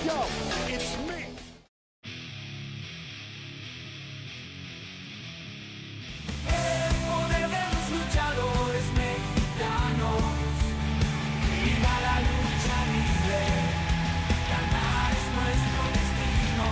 Yo, it's me. El poder de los luchadores mexicanos. Viva la lucha libre. Ganar es nuestro destino.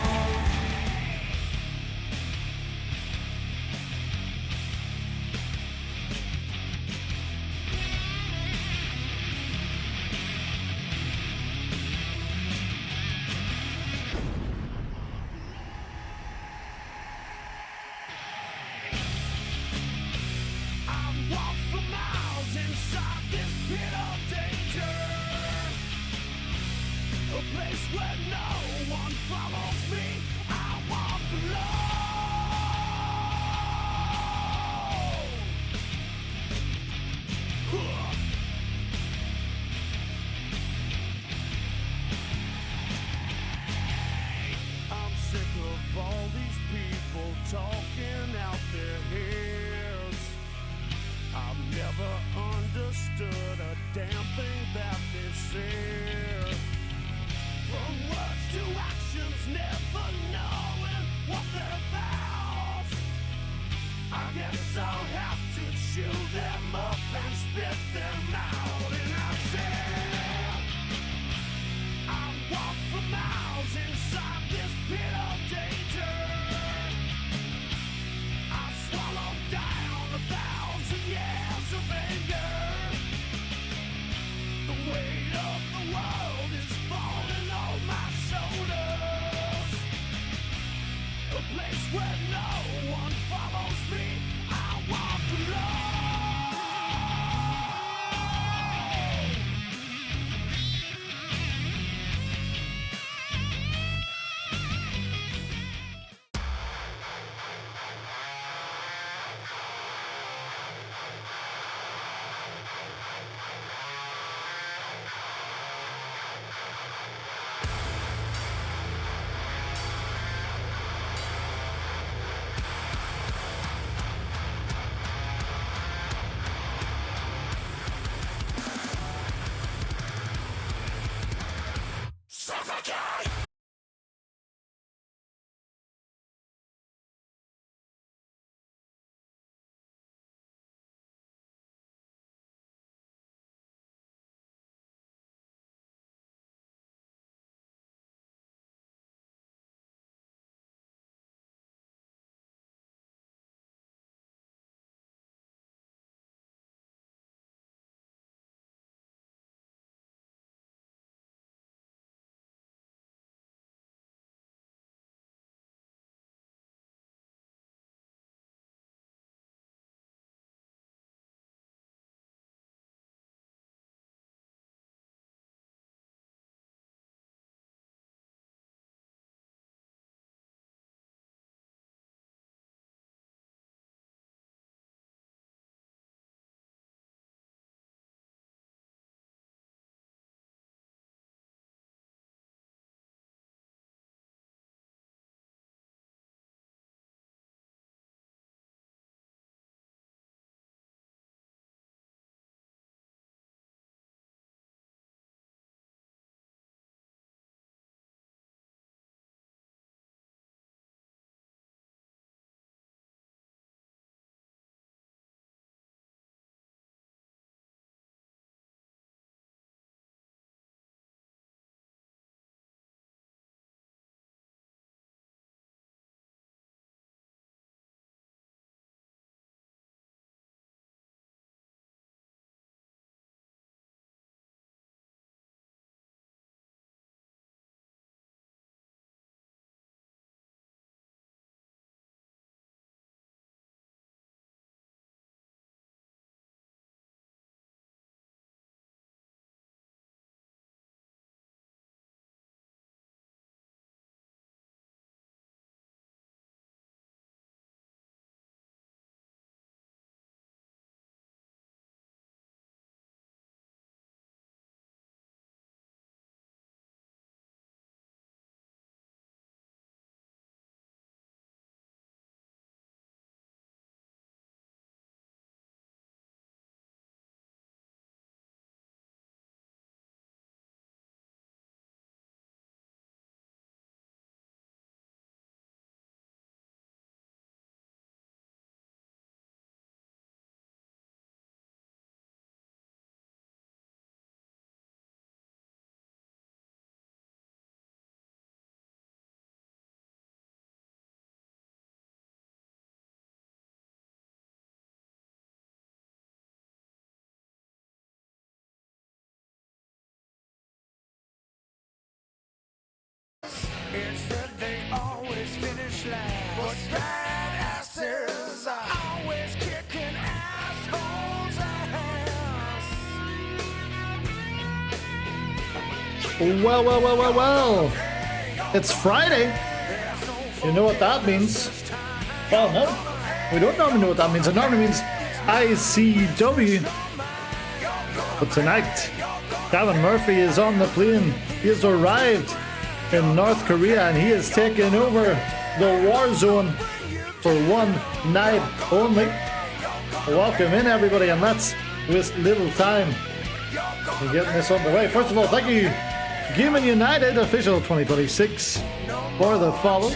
Walk for miles inside this pit of danger, a place where no one follows me. I walk alone. I'm sick of all these people talking out their heads. I've never understood a damn thing that they said. From words to actions, never knowing what they're about. I guess I'll have to chew them up and spit them out. And I said, I walk for miles inside this pit of danger. I swallowed down 1,000 years of anger. The weight of the world is falling on my It's that they always finish last. But badasses are always kicking assholes' ass. Well. It's Friday. You know what that means? Well, no. We don't normally know what that means. It normally means ICW. But tonight, Gavin Murphy is on the plane. He has arrived in North Korea and he is taking over the Warzone for one night only. Welcome in, everybody, and let's waste little time in getting this underway. First of all, thank you, Gaming United Official 2026, for the follow.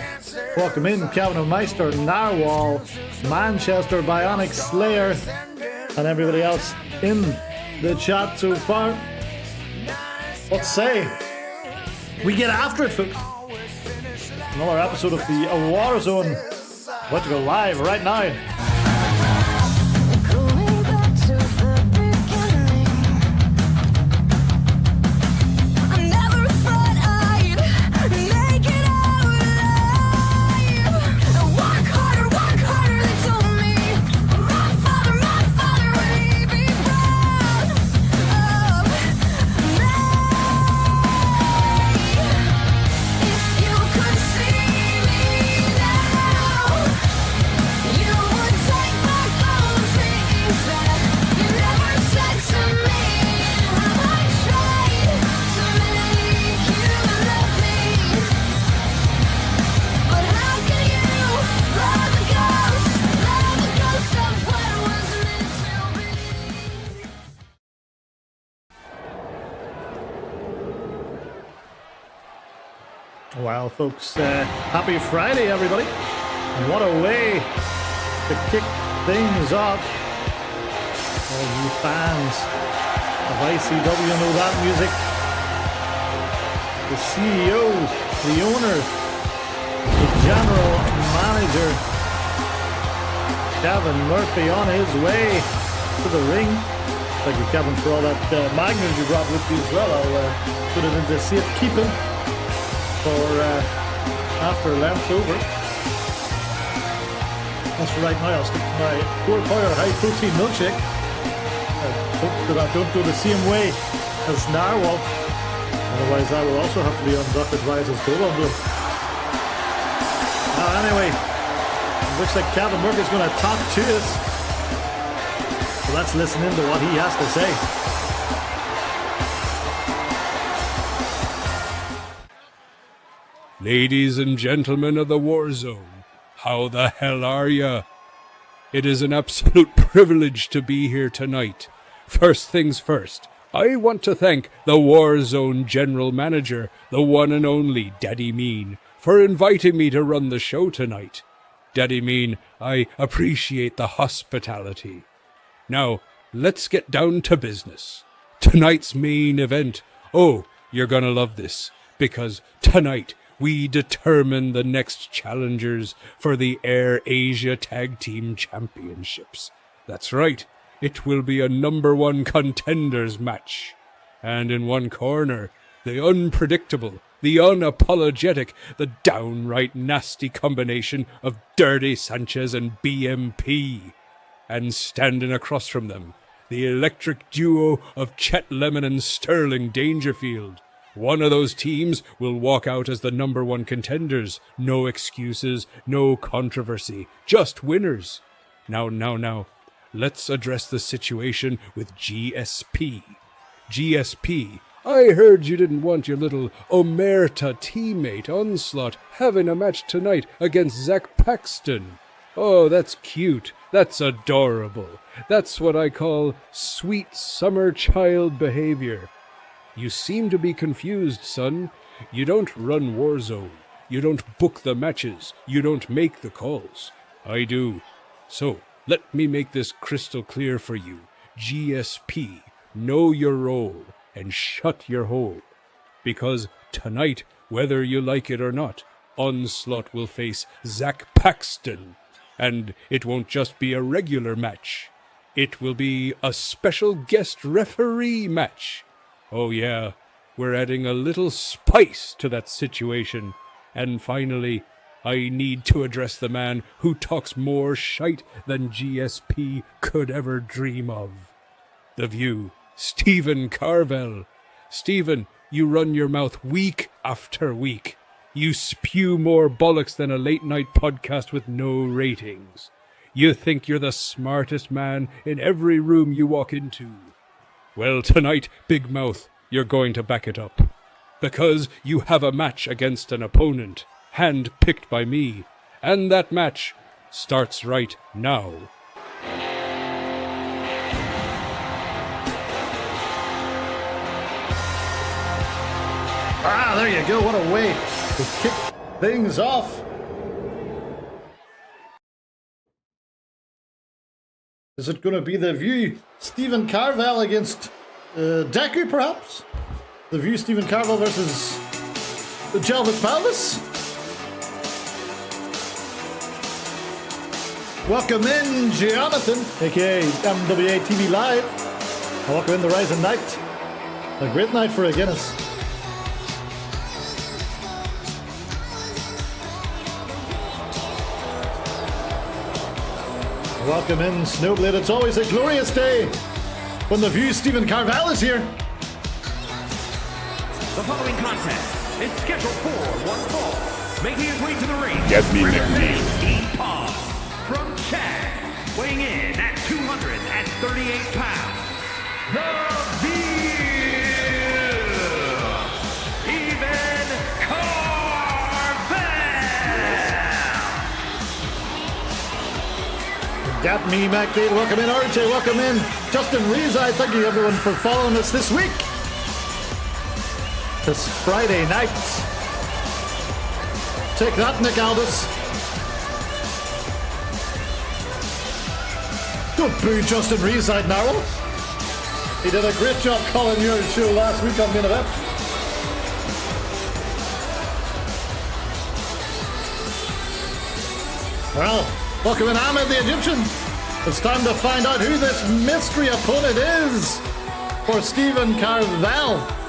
Welcome in, Calvin Meister, Narwhal, Manchester Bionic Slayer, and everybody else in the chat so far. Let's say we get after it, folks. Another episode of the Warzone. About to go live right now. Well, folks, happy Friday, everybody. And what a way to kick things off. All you fans of ICW know that music. The CEOs, the owners, the general manager, Gavin Murphy on his way to the ring. Thank you, Kevin, for all that magnets you brought with you as well. I'll put it into safekeeping for after length over. As for right now, I'll stick to my Core Power High Protein Milkshake. I hope that I don't go the same way as Narwhal. Otherwise, I will also have to be on Dr. Rise's goal on them. Anyway, it looks like Kevin Murphy's going to talk to us. So let's listen into what he has to say. Ladies and gentlemen of the Warzone, how the hell are ya? It is an absolute privilege to be here tonight. First things first, I want to thank the Warzone General Manager, the one and only Daddy Mean, for inviting me to run the show tonight. Daddy Mean, I appreciate the hospitality. Now, let's get down to business. Tonight's main event. Oh, you're gonna love this, because tonight we determine the next challengers for the Air Asia Tag Team Championships. That's right, it will be a number one contenders match. And in one corner, the unpredictable, the unapologetic, the downright nasty combination of Dirty Sanchez and BMP. And standing across from them, the electric duo of Chet Lemon and Sterling Dangerfield. One of those teams will walk out as the number one contenders. No excuses, no controversy, just winners. Now, let's address the situation with GSP. GSP, I heard you didn't want your little Omerta teammate Onslaught having a match tonight against Zach Paxton. Oh, that's cute. That's adorable. That's what I call sweet summer child behavior. You seem to be confused, son. You don't run Warzone. You don't book the matches. You don't make the calls. I do. So, let me make this crystal clear for you. GSP, know your role and shut your hole. Because tonight, whether you like it or not, Onslaught will face Zach Paxton. And it won't just be a regular match. It will be a special guest referee match. Oh yeah, we're adding a little spice to that situation. And finally, I need to address the man who talks more shite than GSP could ever dream of. The View, Stephen Carvell. Stephen, you run your mouth week after week. You spew more bollocks than a late-night podcast with no ratings. You think you're the smartest man in every room you walk into. Well, tonight, Big Mouth, you're going to back it up. Because you have a match against an opponent, hand-picked by me. And that match starts right now. Ah, there you go. What a way to kick things off. Is it going to be The View, Stephen Carvell against Deku, perhaps? The View, Stephen Carvell versus Jelvis Pelvis? Welcome in, Jonathan, aka MWA TV Live. And welcome in the Rising Night. A great night for a Guinness. Welcome in, Snowblade. It's always a glorious day when The View, Stephen Carvell is here. The following contest is scheduled for one fall. Making his way to the ring. Get me McNeil. Pause. From Chad, weighing in at 238 pounds. The View, Stephen Carvell. Got me, MacDade. Welcome in, RJ. Welcome in, Justin Reeside. Thank you, everyone, for following us this week. This Friday night. Take that, Nick Aldis. Don't boo Justin Reeside, Narrow. He did a great job calling your show last week on Main Event. Well, welcome in, Ahmed the Egyptian. It's time to find out who this mystery opponent is for Stephen Carvell.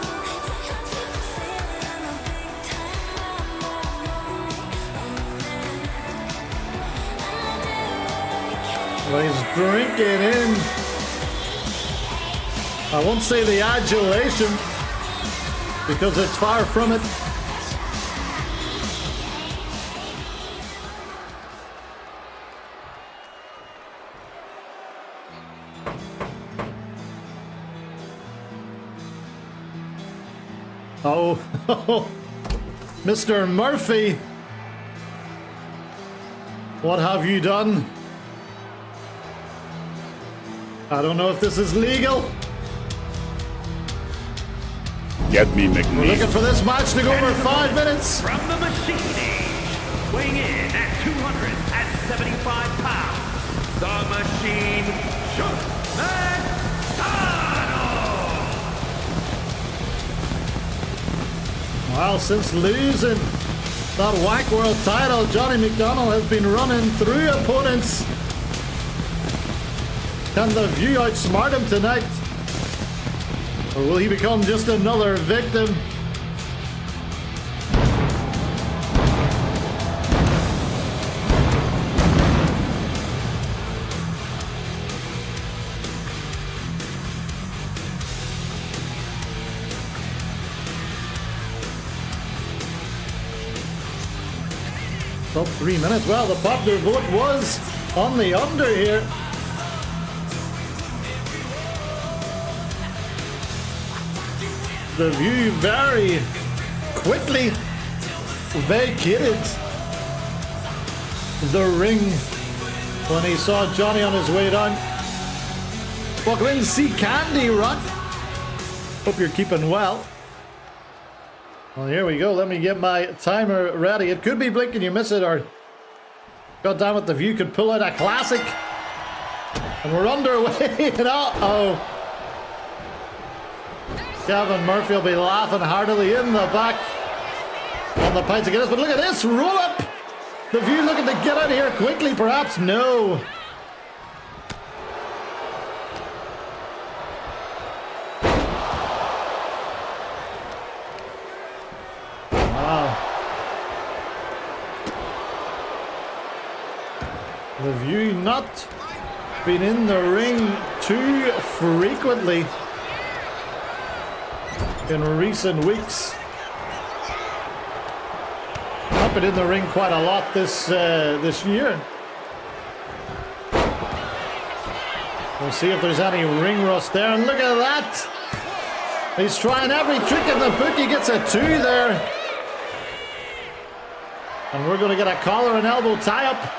Well, he's drinking in, I won't say the adulation, because it's far from it. Oh, Mr. Murphy, what have you done? I don't know if this is legal. Get me We're McNeil. looking for this match to go over 5 minutes. From the Machine Age, weighing in at 275 pounds. The Machine, Chuck McDonald. Well, since losing that Whack World title, Johnny McDonald has been running through opponents. Can The View outsmart him tonight? Or will he become just another victim? Sub 3 minutes. Well, the popular vote was on the under here. The View very quickly vacated the ring when he saw Johnny on his way down. Welcome in, see Candy Rock. Hope you're keeping well. Well, here we go. Let me get my timer ready. It could be blink and you miss it, or God damn it, The View could pull out a classic. And we're underway. Uh-oh. Kevin Murphy will be laughing heartily in the back on the Pints of Guinness. But look at this roll up. The View looking to get out of here quickly, perhaps. No. Wow. The View not been in the ring too frequently in recent weeks. Not been in the ring quite a lot this year. We'll see if there's any ring rust there. And look at that! He's trying every trick in the book. He gets a 2 there. And we're going to get a collar and elbow tie-up.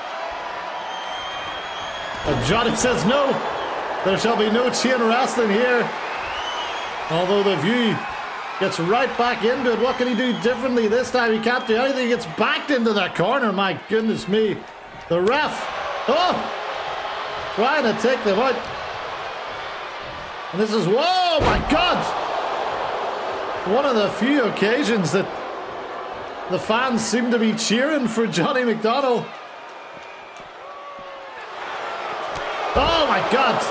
And Johnny says no. There shall be no chain wrestling here. Although the View gets right back into it. What can he do differently this time? He can't do anything. He gets backed into that corner. My goodness me. The ref. Oh! Trying to take them out. And this is, whoa, my God! One of the few occasions that the fans seem to be cheering for Johnny McDonnell. Oh my God!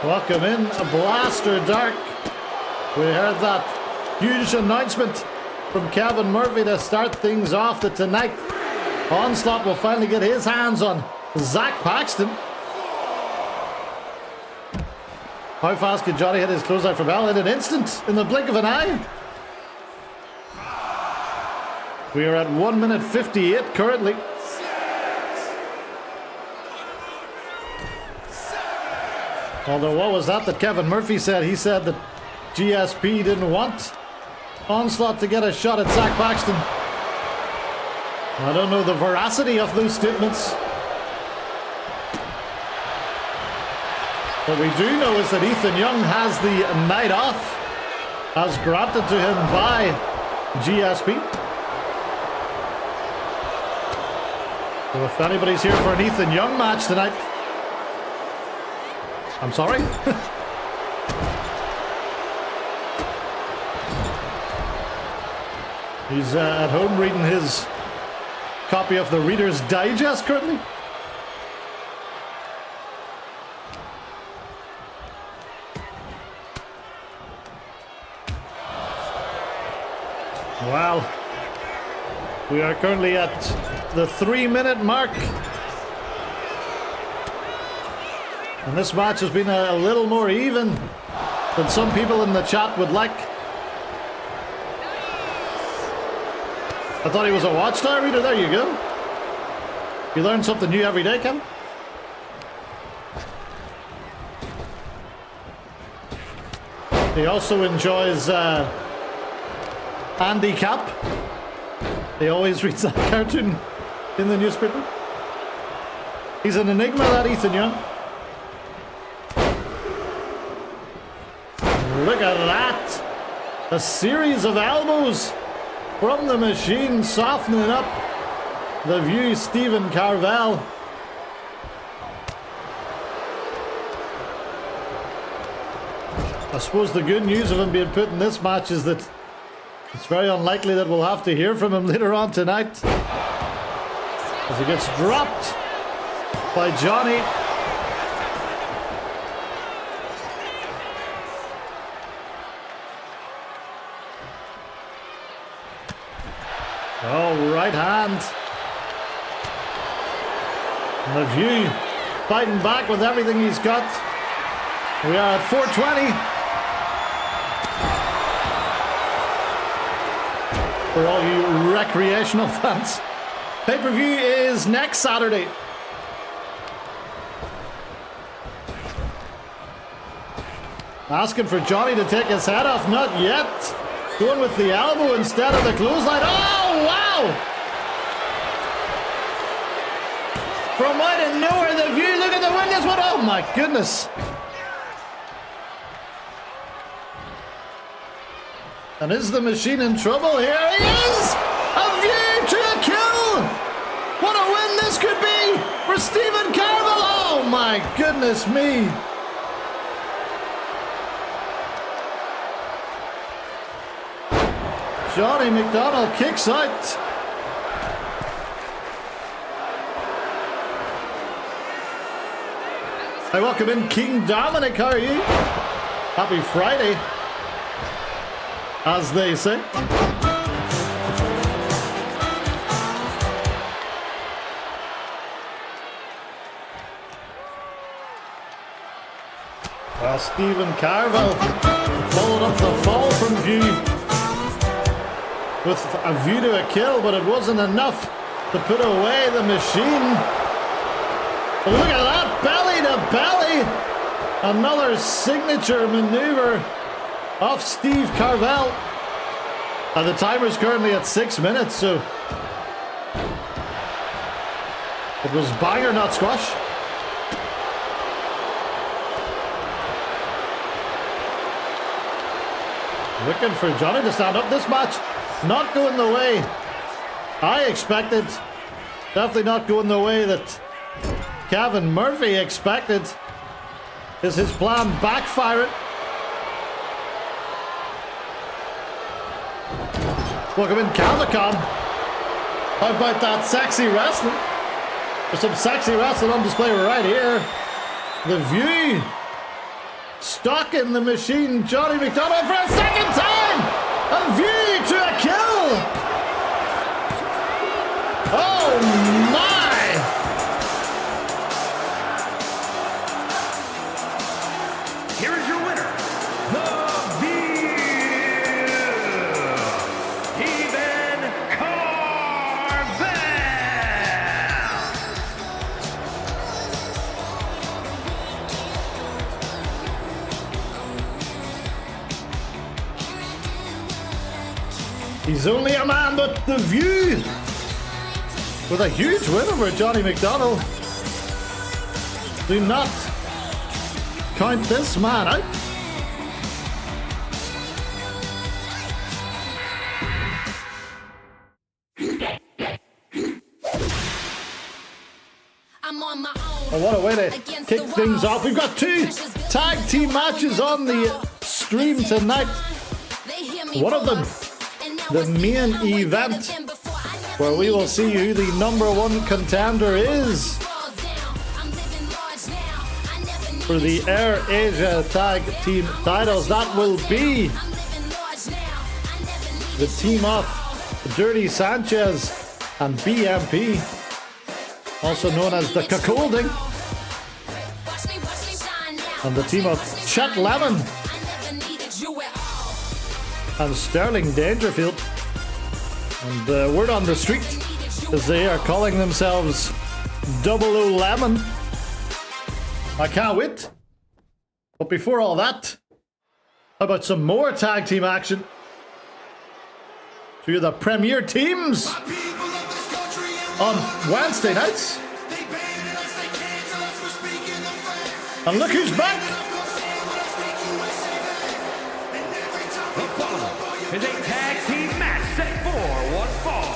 Welcome in, a Blaster Dark. We heard that huge announcement from Kevin Murphy to start things off, that tonight Onslaught will finally get his hands on Zach Paxton. How fast could Johnny hit his closeout for Bell? In an instant, in the blink of an eye. We are at 1 minute 58 currently. Although, what was that Kevin Murphy said? He said that GSP didn't want Onslaught to get a shot at Zach Paxton. I don't know the veracity of those statements. What we do know is that Ethan Young has the night off, as granted to him by GSP. So if anybody's here for an Ethan Young match tonight, I'm sorry. He's at home reading his copy of the Reader's Digest currently. Wow. We are currently at the 3-minute mark. And this match has been a little more even than some people in the chat would like. I thought he was a Watchtower reader. There you go. You learn something new every day, Kevin. He also enjoys Andy Cap. He always reads that cartoon in the newspaper. He's an enigma, that Ethan Young. Look at that. A series of elbows from the Machine, softening up the View, Stephen Carvel. I suppose the good news of him being put in this match is that it's very unlikely that we'll have to hear from him later on tonight, as he gets dropped by Johnny. Oh, right hand. And the View fighting back with everything he's got. We are at 4:20. For all you recreational fans. Pay-per-view is next Saturday. Asking for Johnny to take his head off, not yet. Going with the elbow instead of the clothesline. Oh, wow! From out of nowhere, the View, look at the windows. What? Oh, my goodness. And is the Machine in trouble here? He is! A View to a kill! What a win this could be for Stephen Carvel! Oh, my goodness me. Johnny McDonnell kicks out. I welcome in King Dominic. How are you? Happy Friday, as they say. Stephen Carville followed up the fall from view with a view to a kill, but it wasn't enough to put away the machine. Look at that, belly to belly. Another signature maneuver off Steve Carville. And the timer's currently at 6 minutes, so it was banger, not squash. Looking for Johnny to stand up. This match not going the way I expected. Definitely not going the way that Kevin Murphy expected. Is his plan backfiring? Welcome in, Calvacom. How about that sexy wrestling? There's some sexy wrestling on display right here. The view. Stalking the machine. Johnny McDonald for a second time. A view to a kill. Oh my. Here is your winner, the View, Stephen Carville. He's only a man, but the View with a huge win over Johnny McDonald. Do not count this man out. I'm on my own. Oh, what a way to kick things off. We've got 2 tag team matches on the stream tonight. One of them, the main event, where we will see who the #1 contender is for the Air Asia Tag Team titles. That will be the team of Dirty Sanchez and BMP, also known as the Cuckolding, and the team of Chet Lemon and Sterling Dangerfield. And word on the street is they are calling themselves 00 Lemon. I can't wait. But before all that, how about some more tag team action? 2 of the premier teams on Wednesday nights. And look who's back. The following is a tag team match set for one fall.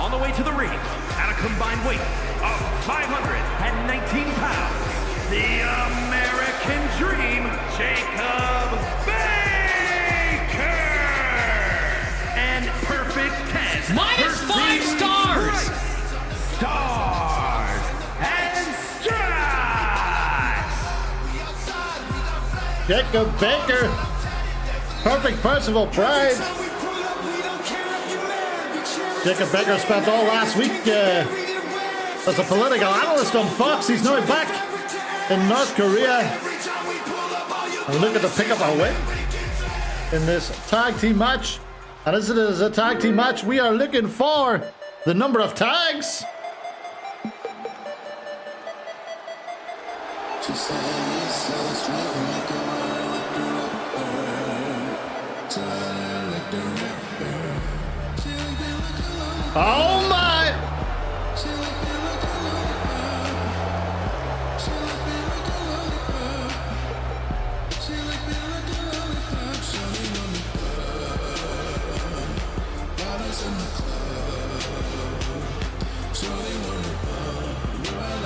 On the way to the ring, at a combined weight of 519 pounds, the American Dream, Jacob Baker, and Perfect 10. -5 stars. Stars and stripes. Jacob Baker. Perfect Percival Pride. Jacob Baker spent all last week as a political analyst on Fox. He's now back in North Korea. And looking to pick up a win in this tag team match. And as it is a tag team match, we are looking for the number of tags. Oh my!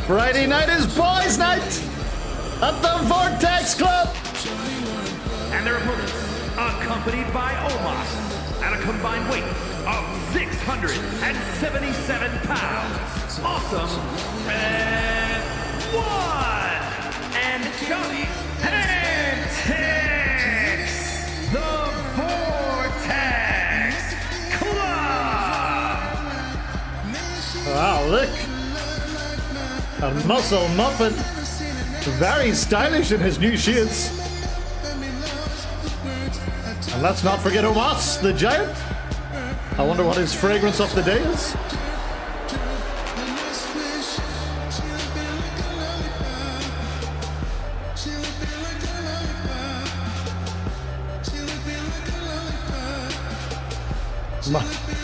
Friday night is boys' night at the Vortex Club. And their opponents, accompanied by Omos, at a combined weight of 677 pounds. Awesome Red One and Johnny Antics, the Vortex Club. Wow, look. A muscle muffin. Very stylish in his new shades. And let's not forget Omas, the giant. I wonder what his fragrance of the day is.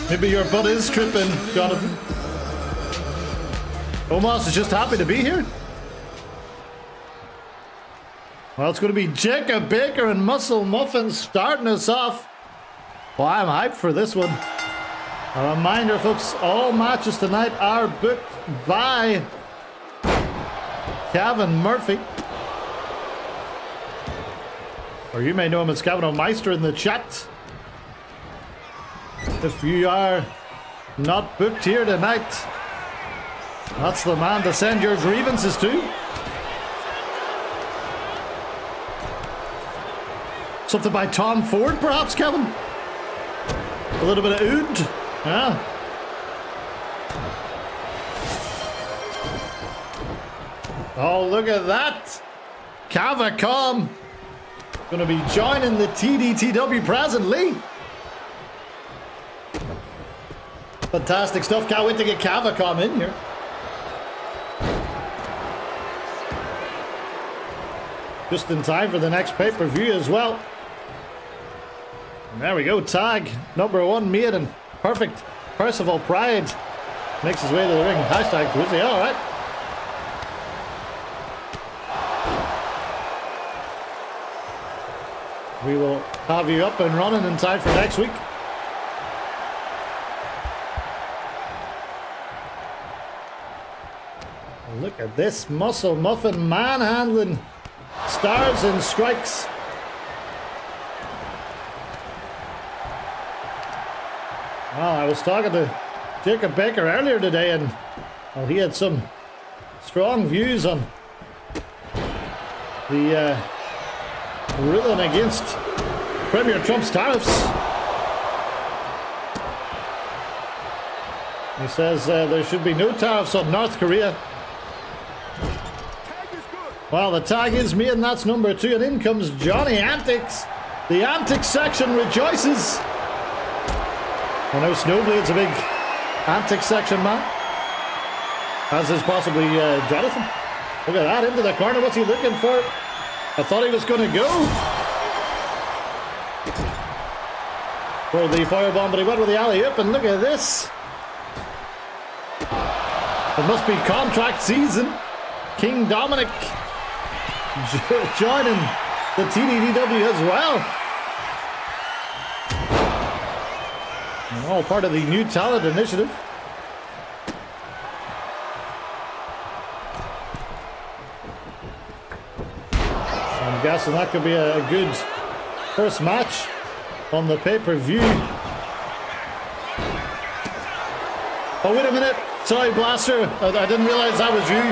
Maybe your butt is tripping, Jonathan. Omas is just happy to be here. Well, it's going to be Jacob Baker and Muscle Muffin starting us off. Well, I'm hyped for this one. A reminder, folks, all matches tonight are booked by Kevin Murphy. Or you may know him as Kevin O'Meister in the chat. If you are not booked here tonight, that's the man to send your grievances to. Something by Tom Ford, perhaps, Kevin? A little bit of oud? Yeah. Oh, look at that. Cavacom going to be joining the TDTW presently. Fantastic stuff. Can't wait to get Cavacom in here. Just in time for the next pay-per-view as well. And there we go. Tag number 1 made and perfect. Percival Pride makes his way to the ring. Hashtag Fuzzy. All right. We will have you up and running in time for next week. Look at this Muscle Muffin manhandling stars and strikes. Well, I was talking to Jacob Baker earlier today, and well, he had some strong views on the ruling against Premier Trump's tariffs. He says there should be no tariffs on North Korea. Well, the tag is made, and that's number 2, and in comes Johnny Antics. The Antics section rejoices. I know Snowblade's a big Antics section man, as is possibly Jonathan. Look at that, into the corner. What's he looking for? I thought he was going to go for the firebomb, but he went with the alley-oop, and look at this. It must be contract season. King Dominic joining the TDDW as well. All part of the New Talent Initiative. I'm guessing that could be a good first match on the pay-per-view. Oh, wait a minute. Sorry, Blaster. I didn't realize that was you.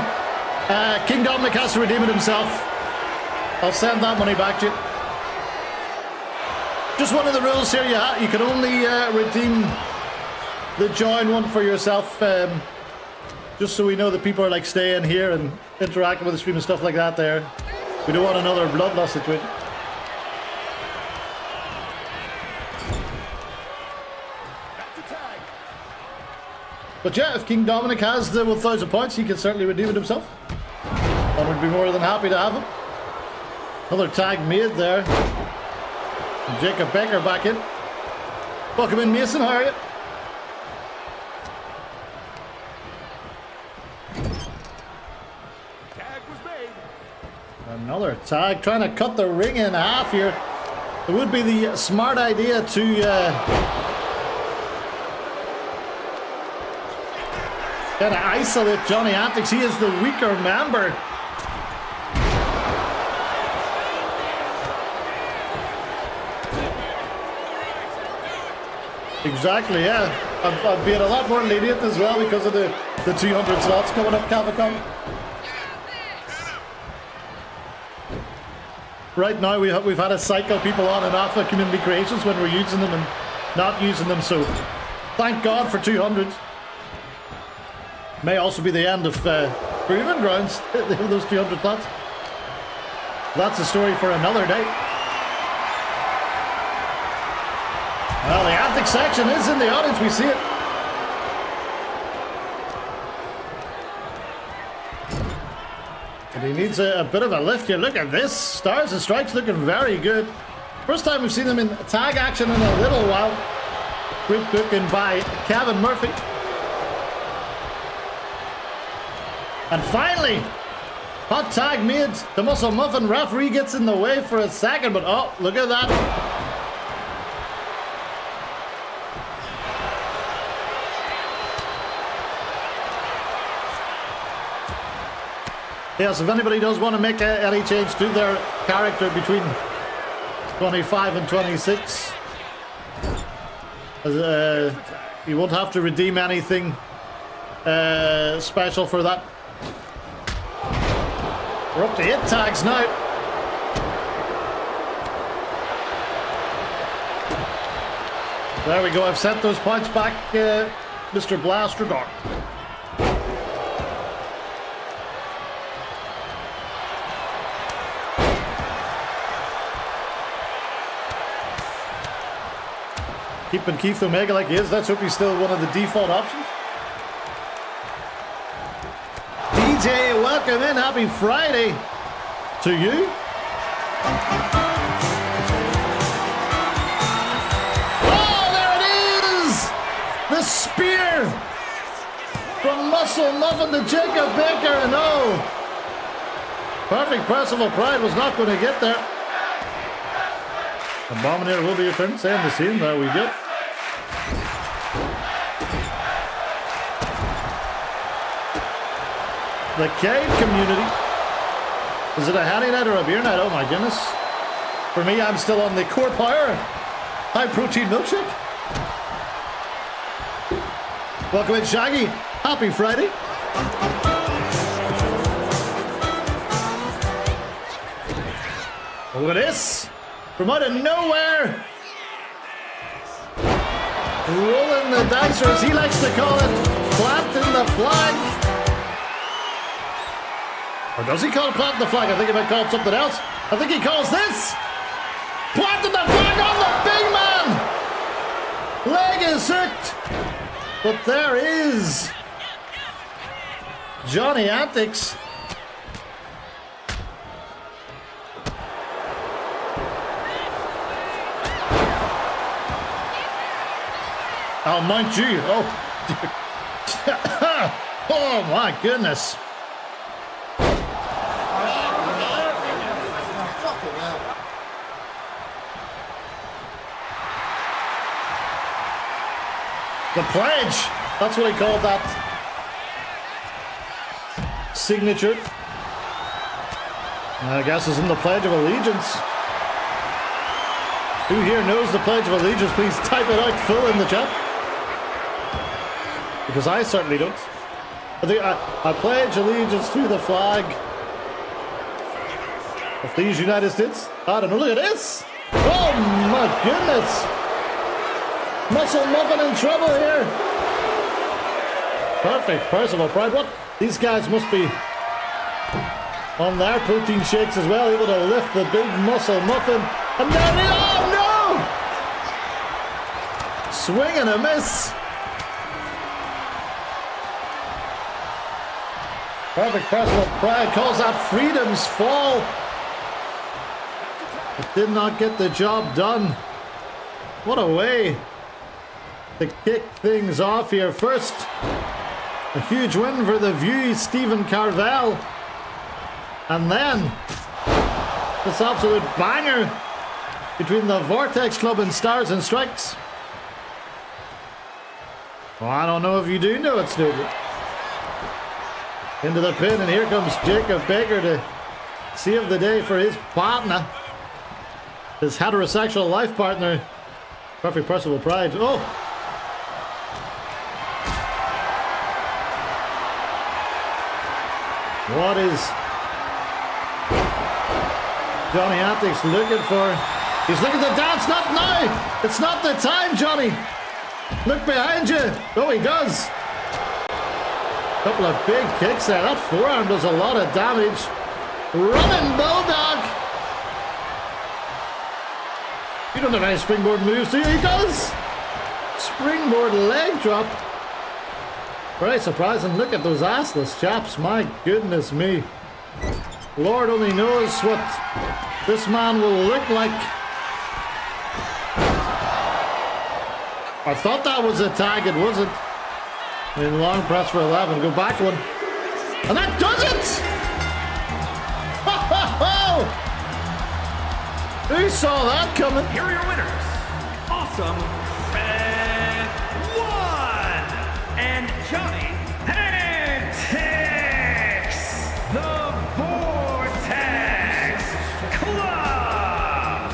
King Dominic has to redeem it himself. I'll send that money back to you. Just one of the rules here. You can only redeem the join one for yourself. Just so we know that people are like staying here and interacting with the stream and stuff like that there. We don't want another bloodlust situation. But yeah, if King Dominic has the 1,000 points, he can certainly redeem it himself. And we'd be more than happy to have him. Another tag made there. And Jacob Baker back in. Welcome in, Mason. How are you? Tag was made. Another tag, trying to cut the ring in half here. It would be the smart idea to kind of isolate Johnny Antics. He is the weaker member. Exactly, yeah. I'm being a lot more lenient as well because of the 200 slots coming up, Cavacom. Right now we've had to cycle people on and off of community creations when we're using them and not using them, so thank God for 200. May also be the end of Proving Grounds, those 200 slots. That's a story for another day. Well, the antics section is in the audience. We see it. And he needs a bit of a lift here. Look at this. Stars and Strikes looking very good. First time we've seen them in tag action in a little while. Great booking by Kevin Murphy. And finally, hot tag made. The Muscle Muffin referee gets in the way for a second, but oh, look at that. Yes, if anybody does want to make any change to their character between 25 and 26, you won't have to redeem anything special for that. We're up to 8 tags now. There we go. I've sent those points back, Mr. Blaster Dark. Keeping Keith Omega like he is. Let's hope he's still one of the default options. DJ, welcome in. Happy Friday to you. Oh, there it is! The spear from Muscle Muffin to Jacob Baker, and oh, Perfect Percival Pride was not going to get there. Abominator will be your turn. Stay on the scene. There we go. The cave community. Is it a honey night or a beer night? Oh my goodness. For me, I'm still on the Core Power high protein milkshake. Welcome in, Shaggy. Happy Friday. Look at this. From out of nowhere. Rolling the dice, or as he likes to call it, planting the flag. Or does he call it planting the flag? I think he might call it something else. I think he calls this planting the flag on the big man. Leg is hooked. But there is Johnny Antics. Oh, mind you. Oh, oh my goodness. The pledge. That's what he called that signature. I guess it's in the Pledge of Allegiance. Who here knows the Pledge of Allegiance? Please type it out full in the chat. Because I certainly don't. I think I pledge allegiance to the flag of these United States. I don't know. Look at this. Oh my goodness. Muscle Muffin in trouble here. Perfect. Percival Pride. What? These guys must be on their protein shakes as well, able to lift the big Muscle Muffin. And then, oh no! Swing and a miss. Perfect Percival Pride calls that Freedom's Fall. But did not get the job done. What a way to kick things off here. First, a huge win for the View, Stephen Carvel. And then, this absolute banger between the Vortex Club and Stars and Strikes. Well, I don't know if you do know it, Snoopy. Into the pin, and here comes Jacob Baker to save the day for his partner. His heterosexual life partner. Perfect Percival Pride. Oh! What is Johnny Antics looking for? He's looking to dance. Not now! It's not the time, Johnny! Look behind you! Oh, he does! Couple of big kicks there. That forearm does a lot of damage. Running Bulldog! You don't have any springboard moves, do you? He does! Springboard leg drop. Very surprising. Look at those assless chaps. My goodness me. Lord only knows what this man will look like. I thought that was a tag. It wasn't. In long press for 11. Go back one. And that does it! Ho, ho, ho! Who saw that coming? Here are your winners. Awesome and one. And Johnny Antics, the Vortex Club.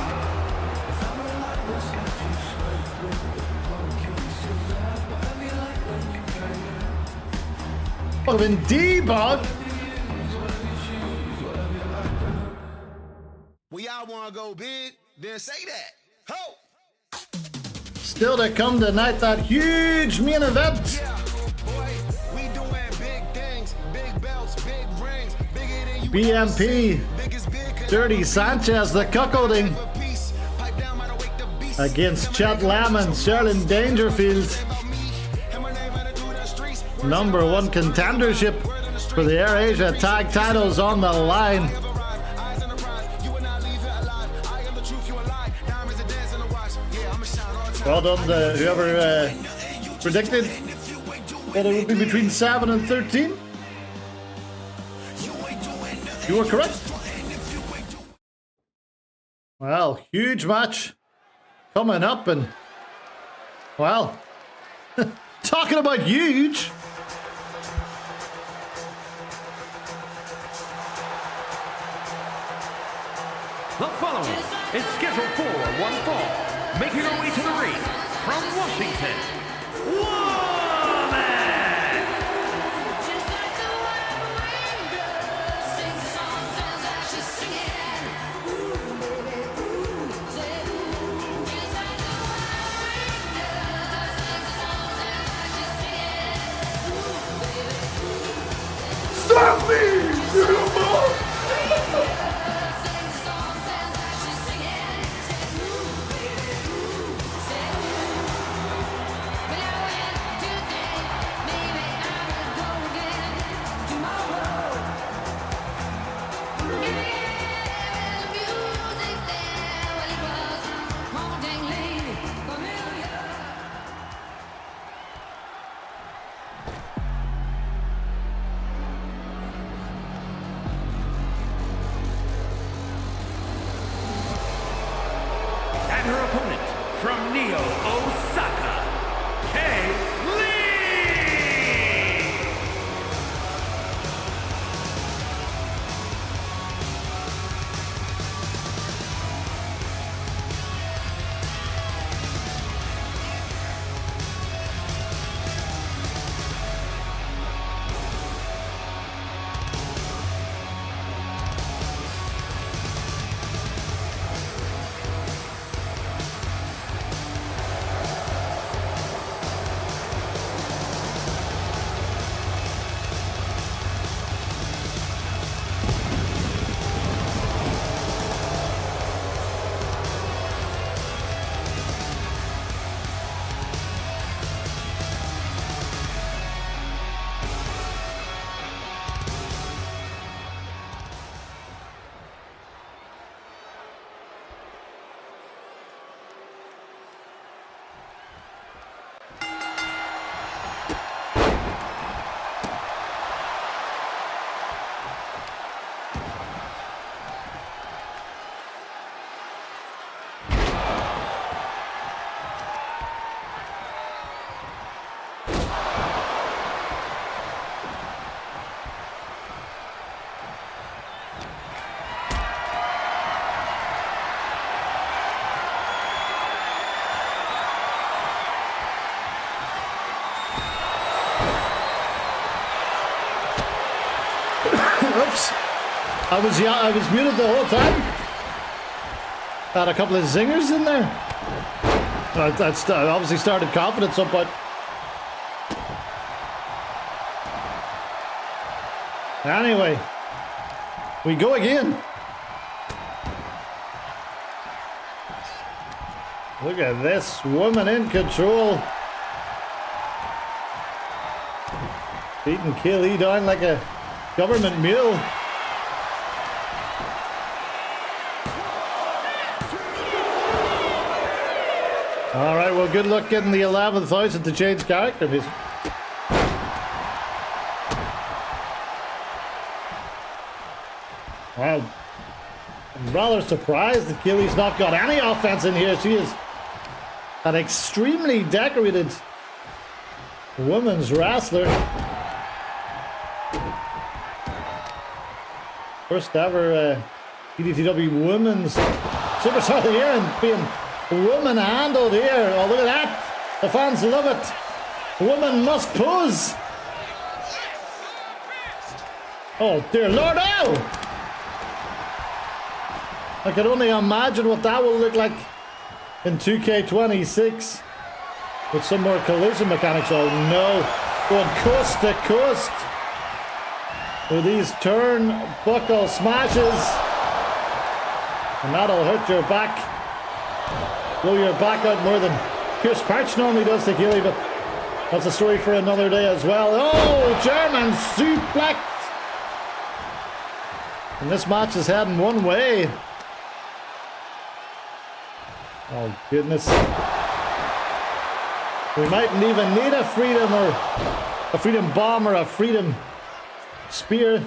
Oh, indeed, Bob. We all want to go big, then say that. Ho! Still to come tonight, that huge main event. Yeah, boy, we doing big things, big belts, big rings, bigger than you BMP, biggest big Dirty Sanchez, the cuckolding piece. Pipe down, might wake the beast. against Chet Lamb and Sterling Dangerfield. And my name running through the streets. Number one contendership for the Air Asia tag titles on the line. Eyes on the prize, you and I leave it alive. I am the truth, you a lie. Diamonds are dancing to watch. Yeah, I'm a shine all time. Well done to whoever predicted that it would be between 7 and 13. You were correct. Well, huge match coming up, and well, talking about huge. The following is scheduled for one fall, making her way to the ring from Washington, Woman! Stop me, beautiful! And her opponent from Neo, Osaka, Kay Lee! Oops. I was muted the whole time. Had a couple of zingers in there. I obviously started confident some point. Anyway, we go again. Look at this woman in control. Beating Kaylee down like a government mule. All right, well, good luck getting the 11,000 to change character music. Well, I'm rather surprised that Kaylee's not got any offense in here. She is an extremely decorated women's wrestler. First ever EDTW women's superstar of the year, and being woman handled here. Oh, look at that. The fans love it. Woman must pose. Oh, dear Lord, oh! I can only imagine what that will look like in 2K26 with some more collision mechanics. Oh no, going coast to coast with these turnbuckle smashes, and that'll hurt your back, blow your back out more than Pierce Parch normally does to Keely, but that's a story for another day as well. Oh, German suplex, and this match is heading one way. Oh goodness. We mightn't even need a freedom or a freedom bomb or a freedom spear.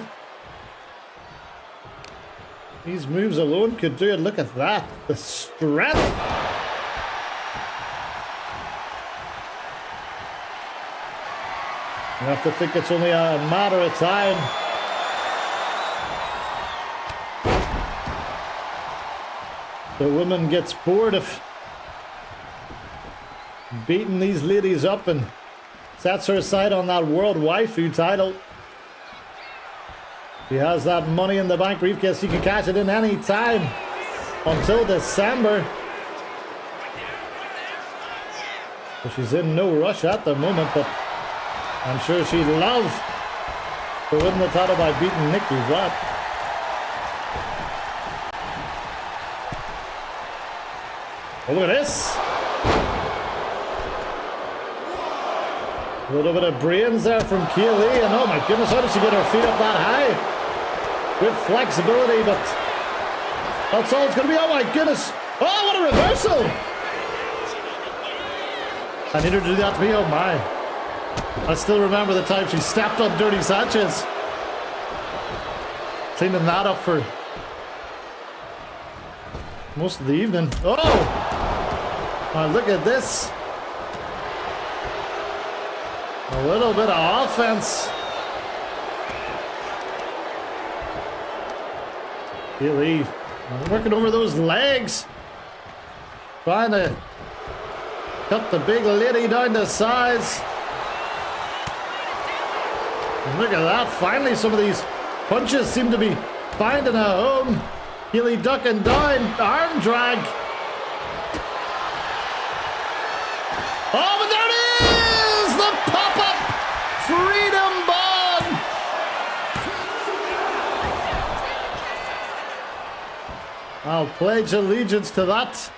These moves alone could do it. Look at that. The strength. You have to think it's only a matter of time. The woman gets bored of beating these ladies up and sets her sight on that World Waifu title. She has that Money in the Bank briefcase. She can cash it in any time until December. So she's in no rush at the moment, but I'm sure she'd love to win the title by beating Nikki Watt. Oh, look at this. A little bit of brains there from Kaylee, and oh my goodness, how did she get her feet up that high? With flexibility, but that's all it's going to be. Oh my goodness. Oh, what a reversal. I need her to do that to me. Oh my. I still remember the time she stepped on Dirty Sanchez. Cleaning that up for most of the evening. Oh! Oh, look at this. A little bit of offense. Kaylee working over those legs. Trying to cut the big lady down to size. And look at that. Finally, some of these punches seem to be finding a home. Kaylee ducking down. Arm drag. Oh, but there it is! The pop-up Freedom Bomb! I'll pledge allegiance to that.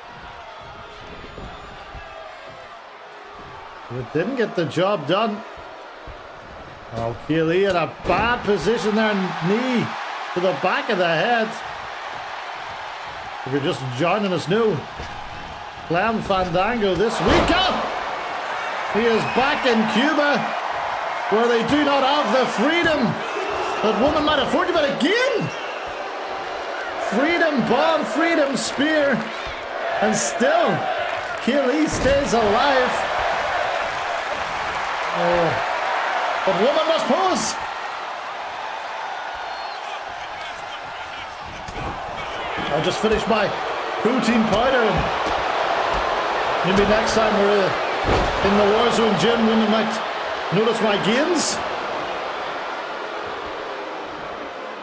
It didn't get the job done. Oh, Kaylee in a bad position there, knee to the back of the head. If you're just joining us new, Glam Fandango this week. Oh! He is back in Cuba, where they do not have the freedom that women might afford to, but again, Freedom Bomb, Freedom Spear, and still, Kaylee stays alive. Oh, but woman must pose. I'll just finish my protein powder, and maybe next time we're in the Warzone gym, women might notice my gains.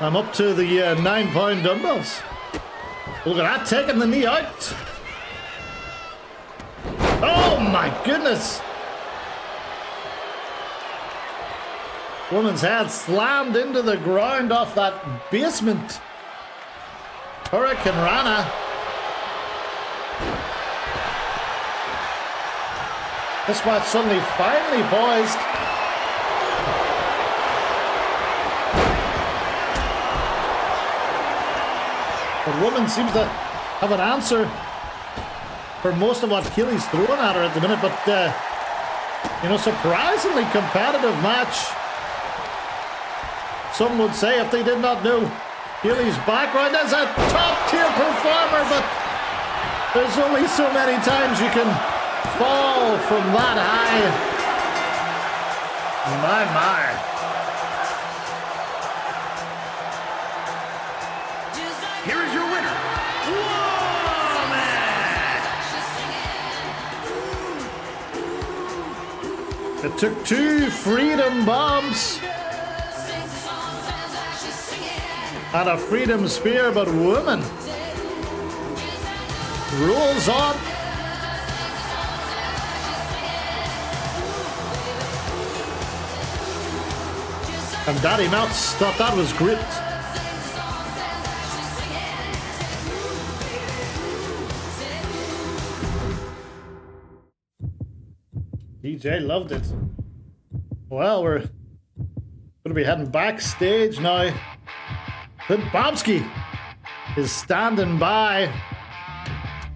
I'm up to the 9-pound dumbbells. Look at that, taking the knee out. Oh my goodness. Woman's head slammed into the ground off that basement. Hurricane Rana. This match suddenly finally poised. But Woman seems to have an answer for most of what Keely's throwing at her at the minute. But, surprisingly competitive match. Some would say if they did not know Keely's background as a top-tier performer, but there's only so many times you can fall from that high. My. Here is your winner, Woman! It took 2 freedom bombs and a freedom spear, but Woman rolls on. And Daddy Mouse thought that was great. DJ loved it. Well, we're going to be heading backstage now. Clint Bobsky is standing by.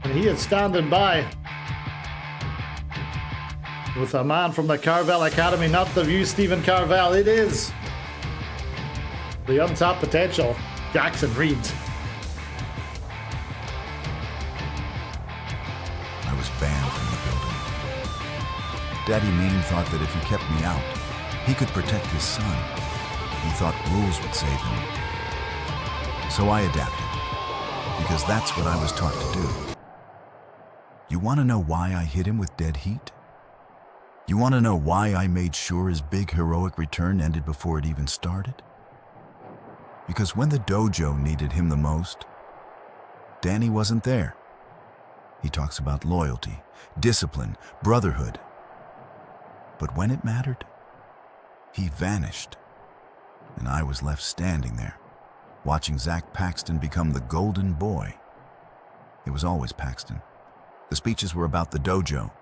And he is standing by with a man from the Carvel Academy, not the View Stephen Carvel. It is the untapped potential, Jackson Reed. I was banned from the building. Daddy Mean thought that if he kept me out, he could protect his son. He thought rules would save him. So I adapted, because that's what I was taught to do. You want to know why I hit him with dead heat? You want to know why I made sure his big heroic return ended before it even started? Because when the dojo needed him the most, Danny wasn't there. He talks about loyalty, discipline, brotherhood. But when it mattered, he vanished. And I was left standing there, watching Zach Paxton become the golden boy. It was always Paxton. The speeches were about the dojo,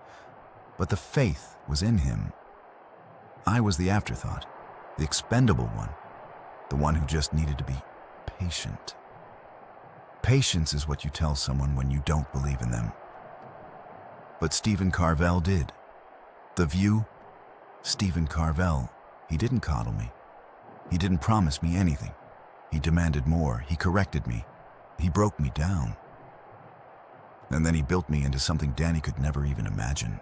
but the faith was in him. I was the afterthought, the expendable one, the one who just needed to be patient. Patience is what you tell someone when you don't believe in them. But Stephen Carvel did. The View, Stephen Carvel, he didn't coddle me. He didn't promise me anything. He demanded more. He corrected me. He broke me down. And then he built me into something Danny could never even imagine.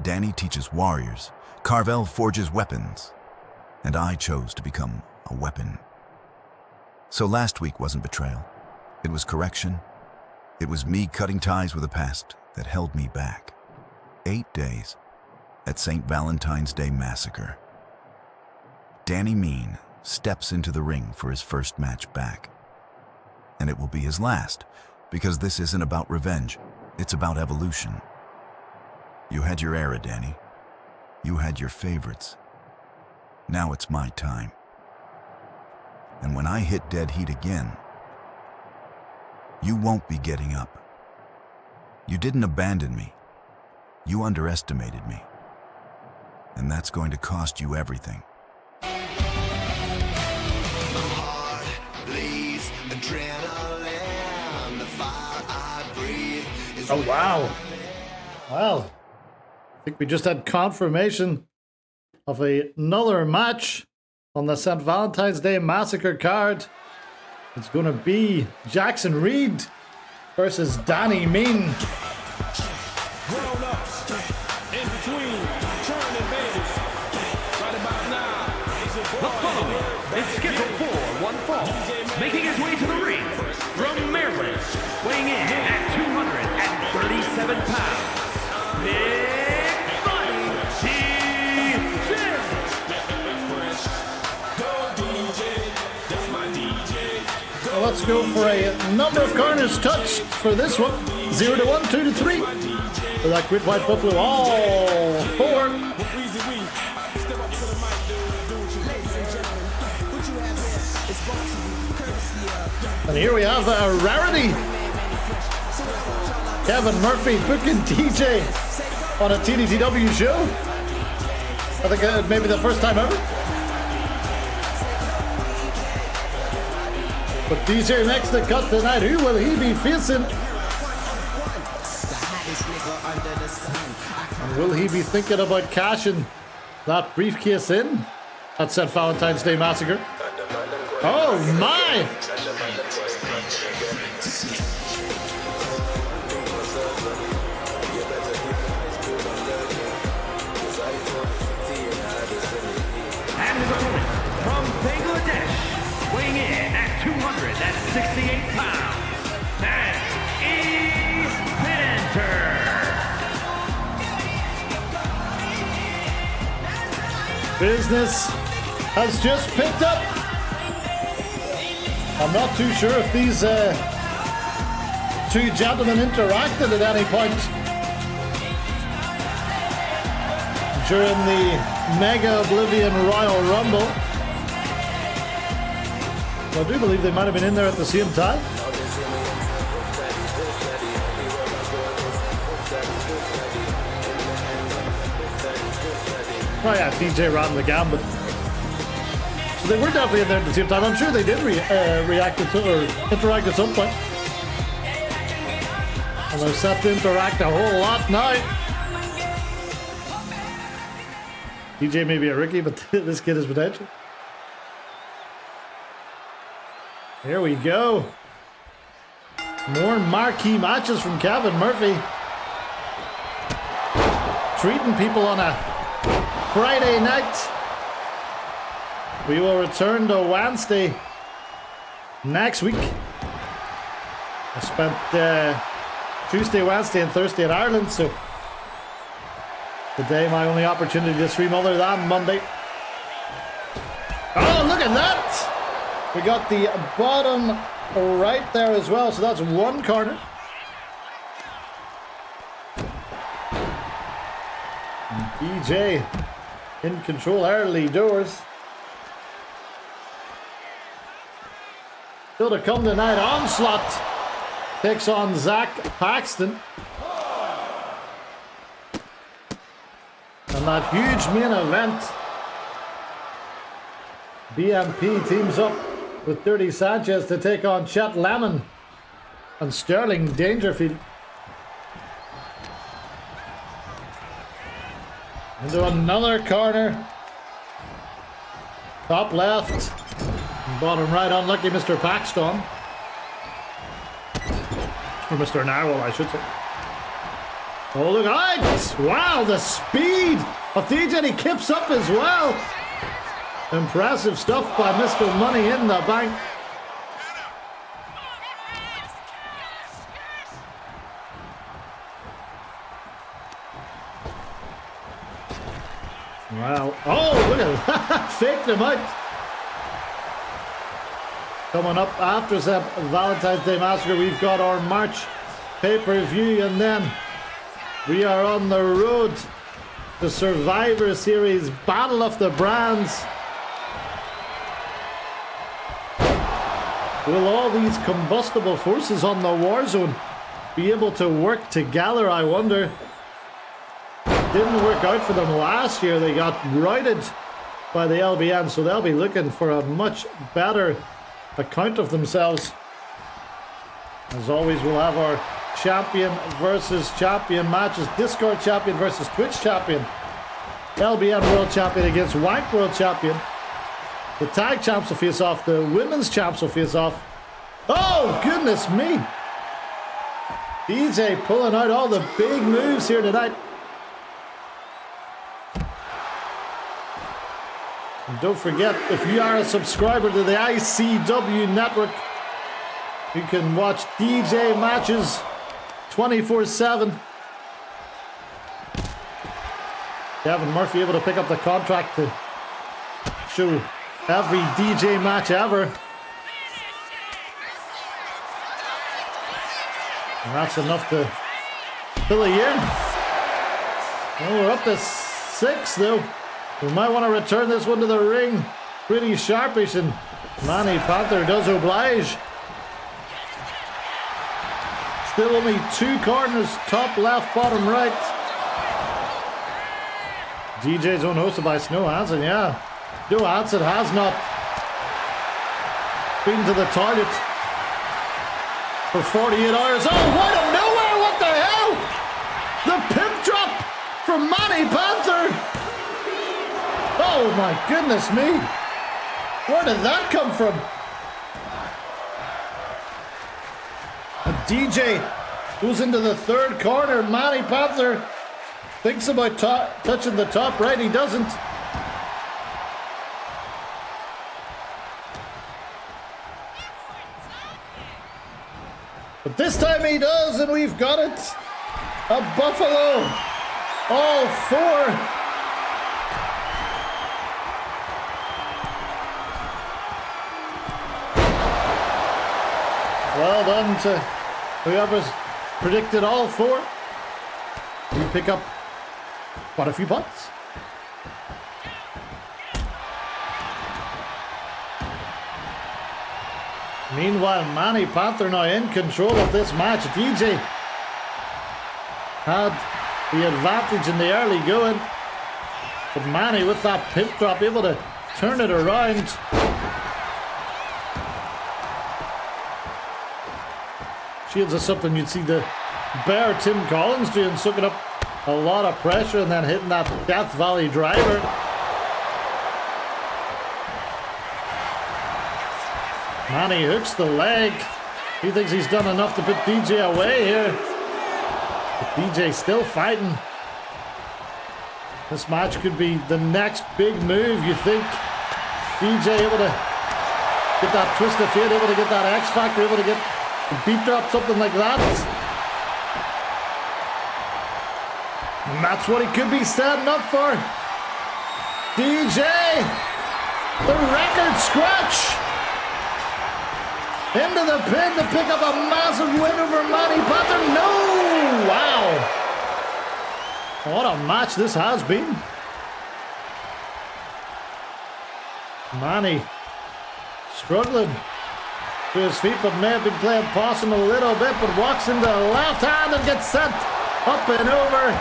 Danny teaches warriors. Carvel forges weapons. And I chose to become a weapon. So last week wasn't betrayal. It was correction. It was me cutting ties with a past that held me back. 8 days at St. Valentine's Day Massacre. Danny Mean steps into the ring for his first match back. And it will be his last, because this isn't about revenge. It's about evolution. You had your era, Danny. You had your favorites. Now it's my time. And when I hit dead heat again, you won't be getting up. You didn't abandon me. You underestimated me. And that's going to cost you everything. Oh, wow. Well, I think we just had confirmation of another match on the St. Valentine's Day Massacre card. It's going to be Jackson Reed versus Danny Mean. Grown-ups, in between, turning babies. Right about now, The following is scheduled for one fall, making his way to the ring from Maryland, weighing in at 237 pounds, Big Buddy Well, let's go for a number of corners touched for this one. 0 to 1, 2 to 3. For that great white buffalo, all 4. And here we have a rarity. Kevin Murphy booking DJ on a TDTW show. I think maybe the first time ever. But DJ makes the cut tonight. Who will he be facing? And will he be thinking about cashing that briefcase in at St. Valentine's Day Massacre? Oh my! And his opponent from Bangladesh, weighing in at 268 pounds, and E-Pinter. Business has just picked up. I'm not too sure if these two gentlemen interacted at any point during the Mega Oblivion Royal Rumble. I do believe they might have been in there at the same time. Oh yeah, DJ ran the gambit. So they were definitely in there at the same time. I'm sure they did react or interact at some point. And they're set to interact a whole lot now. DJ may be a rookie, but this kid has potential. Here we go. More marquee matches from Kevin Murphy. Treating people on a Friday night. We will return to Wednesday next week. I spent Tuesday, Wednesday, and Thursday in Ireland, so today my only opportunity to stream other than Monday. Oh, look at that! We got the bottom right there as well, so that's one corner. And DJ in control early doors. Still to come tonight, Onslaught takes on Zach Paxton. And that huge main event, BMP teams up with Dirty Sanchez to take on Chet Lemon and Sterling Dangerfield. Into another corner. Top left. Bottom right, unlucky Mr. Paxton. Or Mr. Narwhal, I should say. Oh, look out! Wow, the speed of DJ. He keeps up as well. Impressive stuff by Mr. Money in the Bank. Wow. Oh, look at that. Faked him out. Coming up after St. Valentine's Day Massacre, we've got our March pay-per-view, and then we are on the road to Survivor Series Battle of the Brands. Will all these combustible forces on the Warzone be able to work together, I wonder? Didn't work out for them last year. They got routed by the LBN, so they'll be looking for a much better account of themselves. As always, we'll have our champion versus champion matches. Discord champion versus Twitch champion. LBN world champion against Wank world champion. The tag champs will face off. The women's champs will face off. Oh, goodness me. DJ pulling out all the big moves here tonight. And don't forget, if you are a subscriber to the ICW network, you can watch DJ matches 24/7. Kevin Murphy able to pick up the contract to show every DJ match ever. And that's enough to fill a year. Well, we're up to 6 though. We might want to return this one to the ring pretty sharpish, and Manny Panther does oblige. Still only 2 corners, top left, bottom right. DJ zone hosted by Snow Hansen, yeah. Joe Hansen has not been to the toilet for 48 hours. Oh, out of nowhere, what the hell? The pimp drop from Manny Panther. Oh my goodness me. Where did that come from? And DJ goes into the third corner. Manny Panther thinks about touching the top right. He doesn't. But this time he does, and we've got it. A Buffalo. All four. Well done to whoever's predicted all four. We pick up quite a few points. Meanwhile, Manny Panther now in control of this match. DJ had the advantage in the early going, but Manny with that pimp drop able to turn it around. Shields is something you'd see the Bear Tim Collins doing, soaking up a lot of pressure and then hitting that Death Valley driver. Manny hooks the leg. He thinks he's done enough to put DJ away here. But DJ still fighting. This match could be the next big move, you think. DJ able to get that twist of fate, able to get that X Factor, able to get the beat drop, something like that. And that's what he could be standing up for. DJ, the record scratch. Into the pin to pick up a massive win over Manny Panther. No! Wow. What a match this has been. Manny struggling to his feet, but may have been playing possum a little bit, but walks into the left hand and gets sent up and over.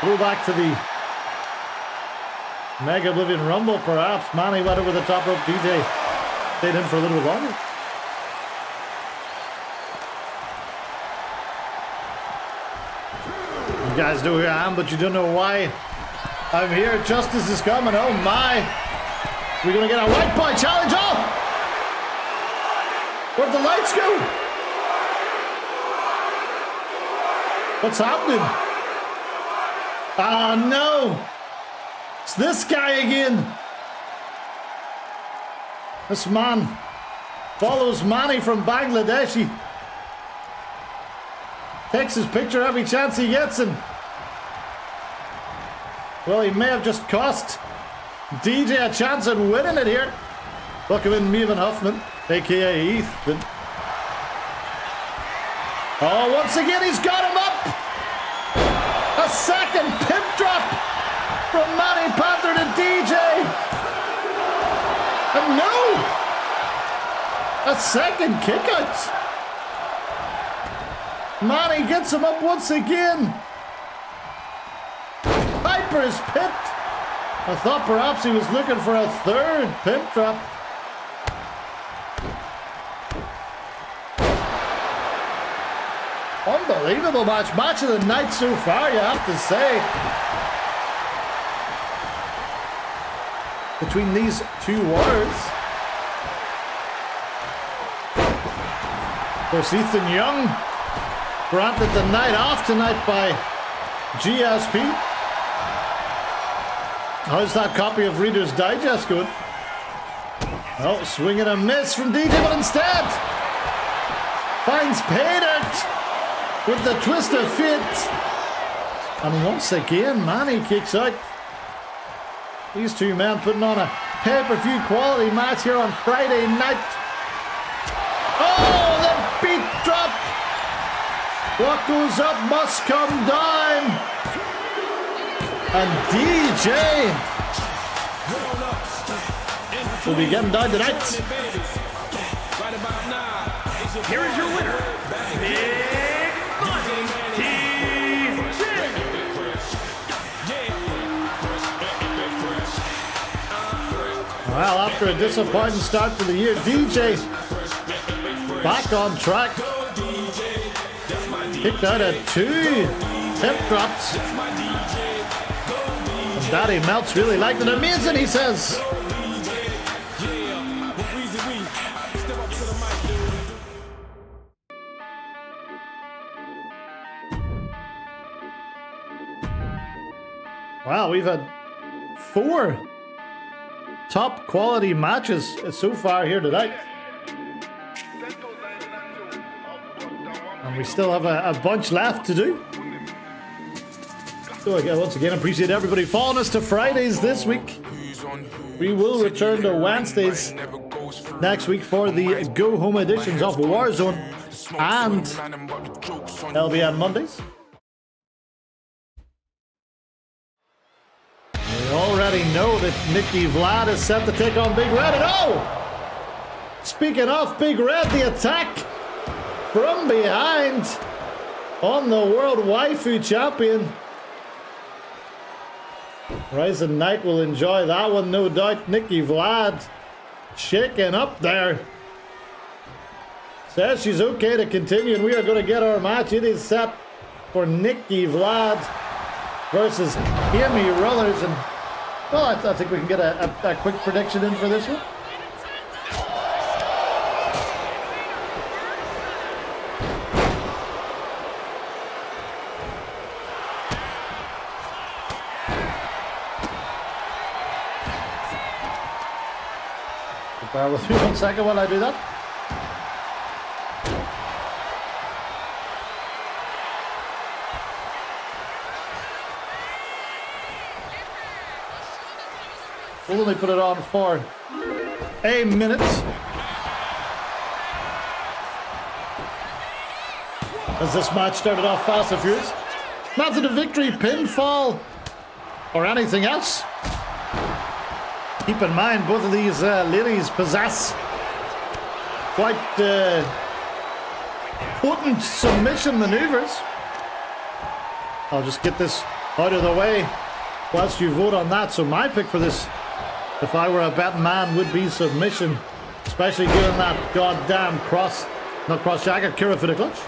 Go back to the Mega Oblivion Rumble, perhaps. Manny went over the top rope. DJ stayed in for a little bit longer. You guys know who I am, but you don't know why I'm here. Justice is coming. Oh my. We're going to get a white boy challenge. Oh! Where'd the lights go? What's happening? Ah, no. It's this guy again. This man follows Manny from Bangladesh. He takes his picture every chance he gets, and well, he may have just cost DJ a chance at winning it here. Welcome in Mevan Huffman, aka Ethan. Oh, once again he's got him up. A second pimp drop from Manny Panther to DJ. And no! A second kick out. Manny gets him up once again. Piper is pipped. I thought perhaps he was looking for a third pimp drop. Unbelievable match. Match of the night so far, you have to say. Between these two warriors. Of course, Ethan Young granted the night off tonight by GSP. How's that copy of Reader's Digest going? Oh, swing and a miss from DJ, but instead finds pay dirt with the twist of fate. And once again, Manny kicks out. These two men putting on a pay-per-view quality match here on Friday night. Oh, the beat drop. What goes up must come down. And DJ will be getting down tonight. Here is your winner, Big Money DJ. Well, after a disappointing start to the year, DJ back on track. Kicked out at 2 hip drops. And Daddy Melts really liked it. Amazing, he says. Wow, we've had 4 top quality matches so far here tonight. And we still have a bunch left to do. So again, once again, appreciate everybody following us to Fridays this week. We will return to Wednesdays next week for the go home editions of Warzone, and they'll be on Mondays. We already know that Nicky Vlad is set to take on Big Red. And oh! Speaking of Big Red, the attack from behind on the World Waifu Champion. Rising Knight will enjoy that one, no doubt. Nicky Vlad shaking up there. Says she's okay to continue, and we are going to get our match. It is set for Nicky Vlad versus Amy Rullers. And well, I think we can get a quick prediction in for this one. Bear with me 1 second while I do that. We'll only put it on for a minute. As this match started off fast and furious. Method of victory, pinfall, or anything else. Keep in mind, both of these ladies possess quite potent submission maneuvers. I'll just get this out of the way whilst you vote on that. So my pick for this, if I were a betting man, would be submission, especially given that goddamn cross-jacket Kira for the clutch.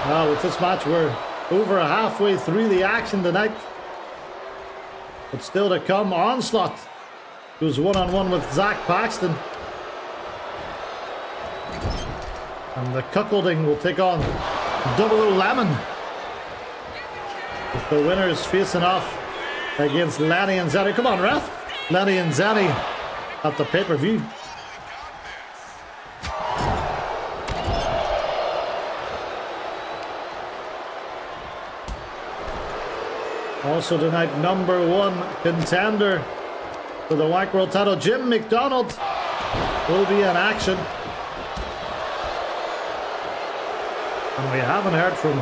Well, with this match, we're over halfway through the action tonight. But still to come, Onslaught goes one-on-one with Zach Paxton. And the Cuckolding will take on Double O Lemon. With the winners facing off against Lenny and Zeddy. Come on, ref. Lenny and Zeddy at the pay-per-view. Also tonight, #1 contender for the Wank World title, Jim McDonald, will be in action. And we haven't heard from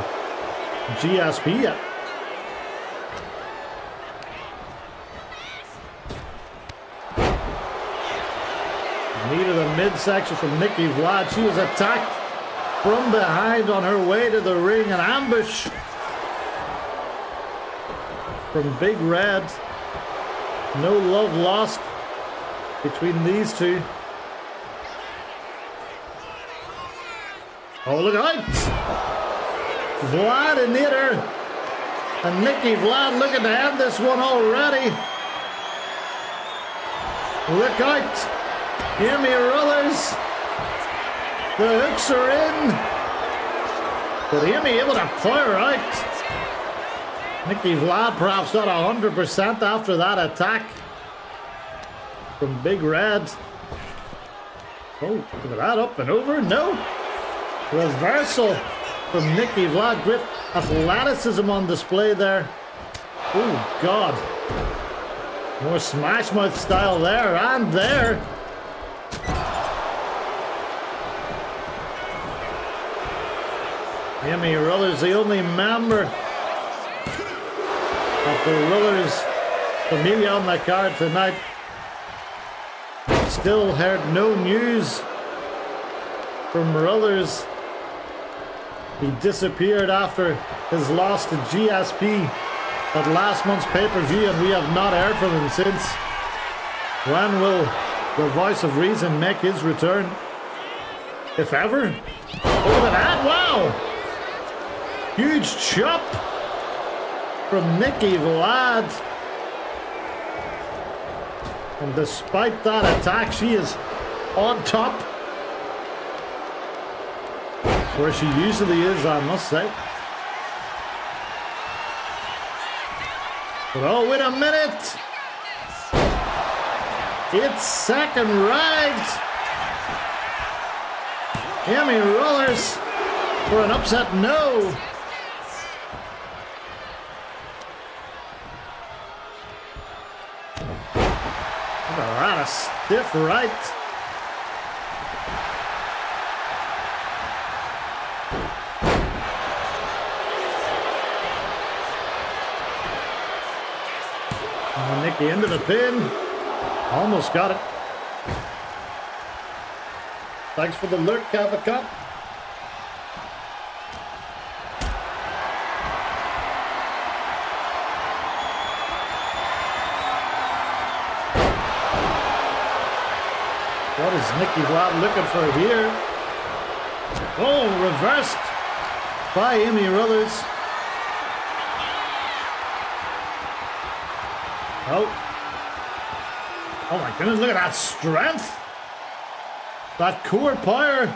GSP yet. Knee to the midsection from Nicky Vlad. She was attacked from behind on her way to the ring. An ambush from Big Red. No love lost between these two. Oh, look out! Vlad and Nader. And Nicky Vlad looking to end this one already. Look out! Amy Rullers. The hooks are in. But Amy able to fire out. Nicky Vlad perhaps not 100% after that attack from Big Red. Oh, look at that, up and over. No. Reversal from Nicky Vlad. Great athleticism on display there. Oh, God. More Smash Mouth style there and there. Amy Rullers, the only member of the Rullers familia on the card tonight. Still heard no news from Rullers He disappeared after his loss to GSP at last month's pay-per-view, and we have not heard from him since. When will the voice of reason make his return? If ever? Look at that, wow! Huge chop from Nikki Vlad. And despite that attack, she is on top. Where she usually is, I must say. But oh, wait a minute! It's second right! Amy Rollers for an upset, no! Right, a stiff right. And Nikki into the pin. Almost got it. Thanks for the lurk, Kavaka. What is Nikki Vlad looking for here? Oh, reversed by Amy Ruthers. Oh my goodness, look at that strength. That core power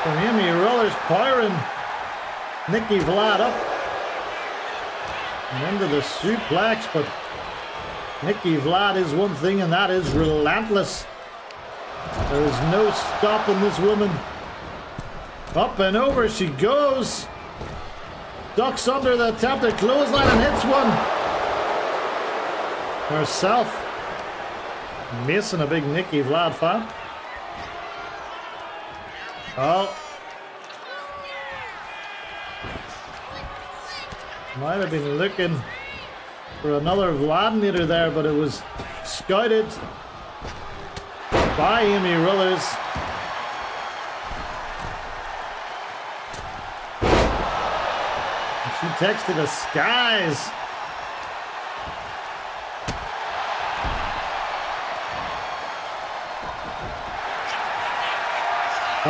from Amy Ruthers powering Nikki Vlad up. And into the suplex, but Nikki Vlad is one thing, and that is relentless. There is no stopping this woman. Up and over she goes. Ducks under the attempted clothesline and hits one. Herself. Mason, a big Nikki Vlad fan. Oh. Might have been looking for another Vladinator there, but it was scouted by Amy Ruthers. And she takes to the skies.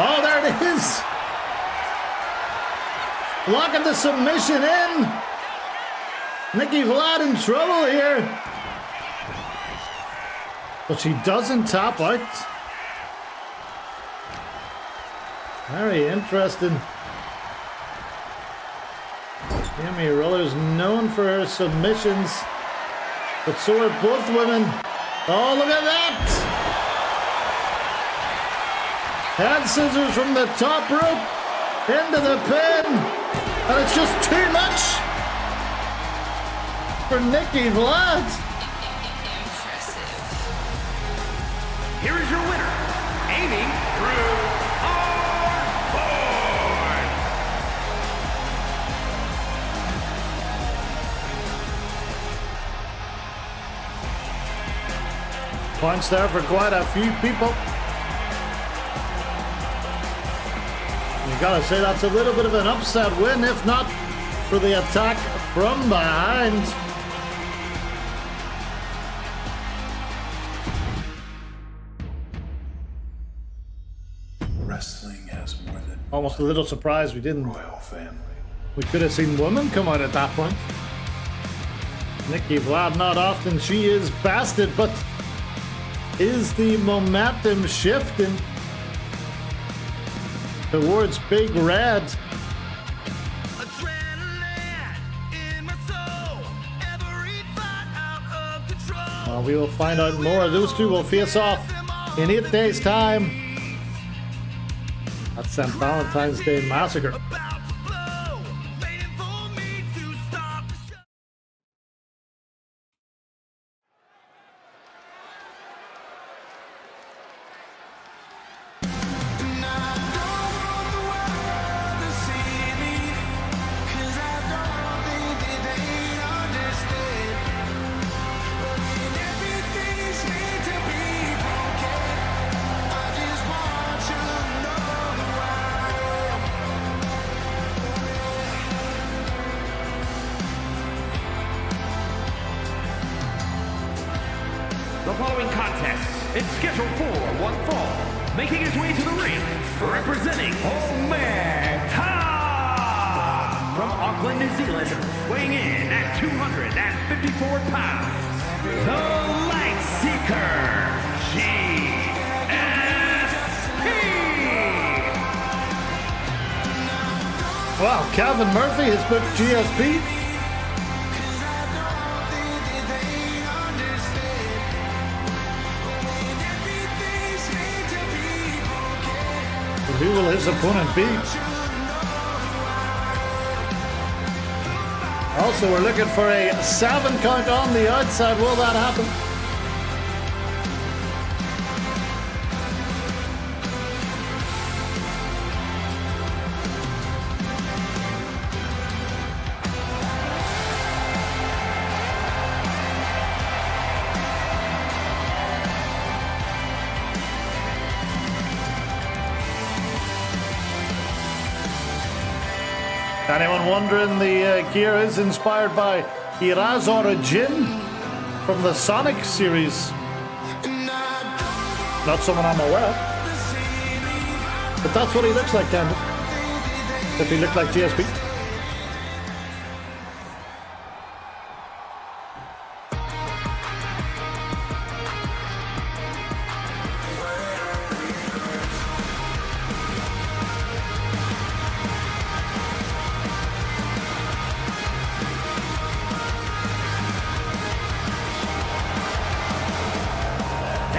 Oh, there it is. Locking the submission in. Nikki Vlad in trouble here. But she doesn't tap out. Very interesting. Amy Roller's known for her submissions, but so are both women. Oh, look at that! Hand scissors from the top rope into the pin, and it's just too much for Nikki Vlad. Here is your winner, Amy through hardcore. Points there for quite a few people. You gotta say that's a little bit of an upset win, if not for the attack from behind. Wrestling has more than Almost a little surprised we didn't. royal family. We could have seen women come out at that point. Nikki Vlad, not often she is bested, but is the momentum shifting towards Big Red? Well, we will find out more. Those two will face off in 8 days' time at St. Valentine's Day Massacre. It's scheduled for one fall. Making his way to the ring, representing Omega. From Auckland, New Zealand, weighing in at 254 pounds, the Light Seeker, GSP. Wow, Calvin Murphy has booked GSP. Who will his opponent be? Also, we're looking for a 7 count on the outside. Will that happen? Anyone wondering, the gear is inspired by Irazora Jin from the Sonic series. Not someone I'm aware of. But that's what he looks like, kind of. If he looked like GSP.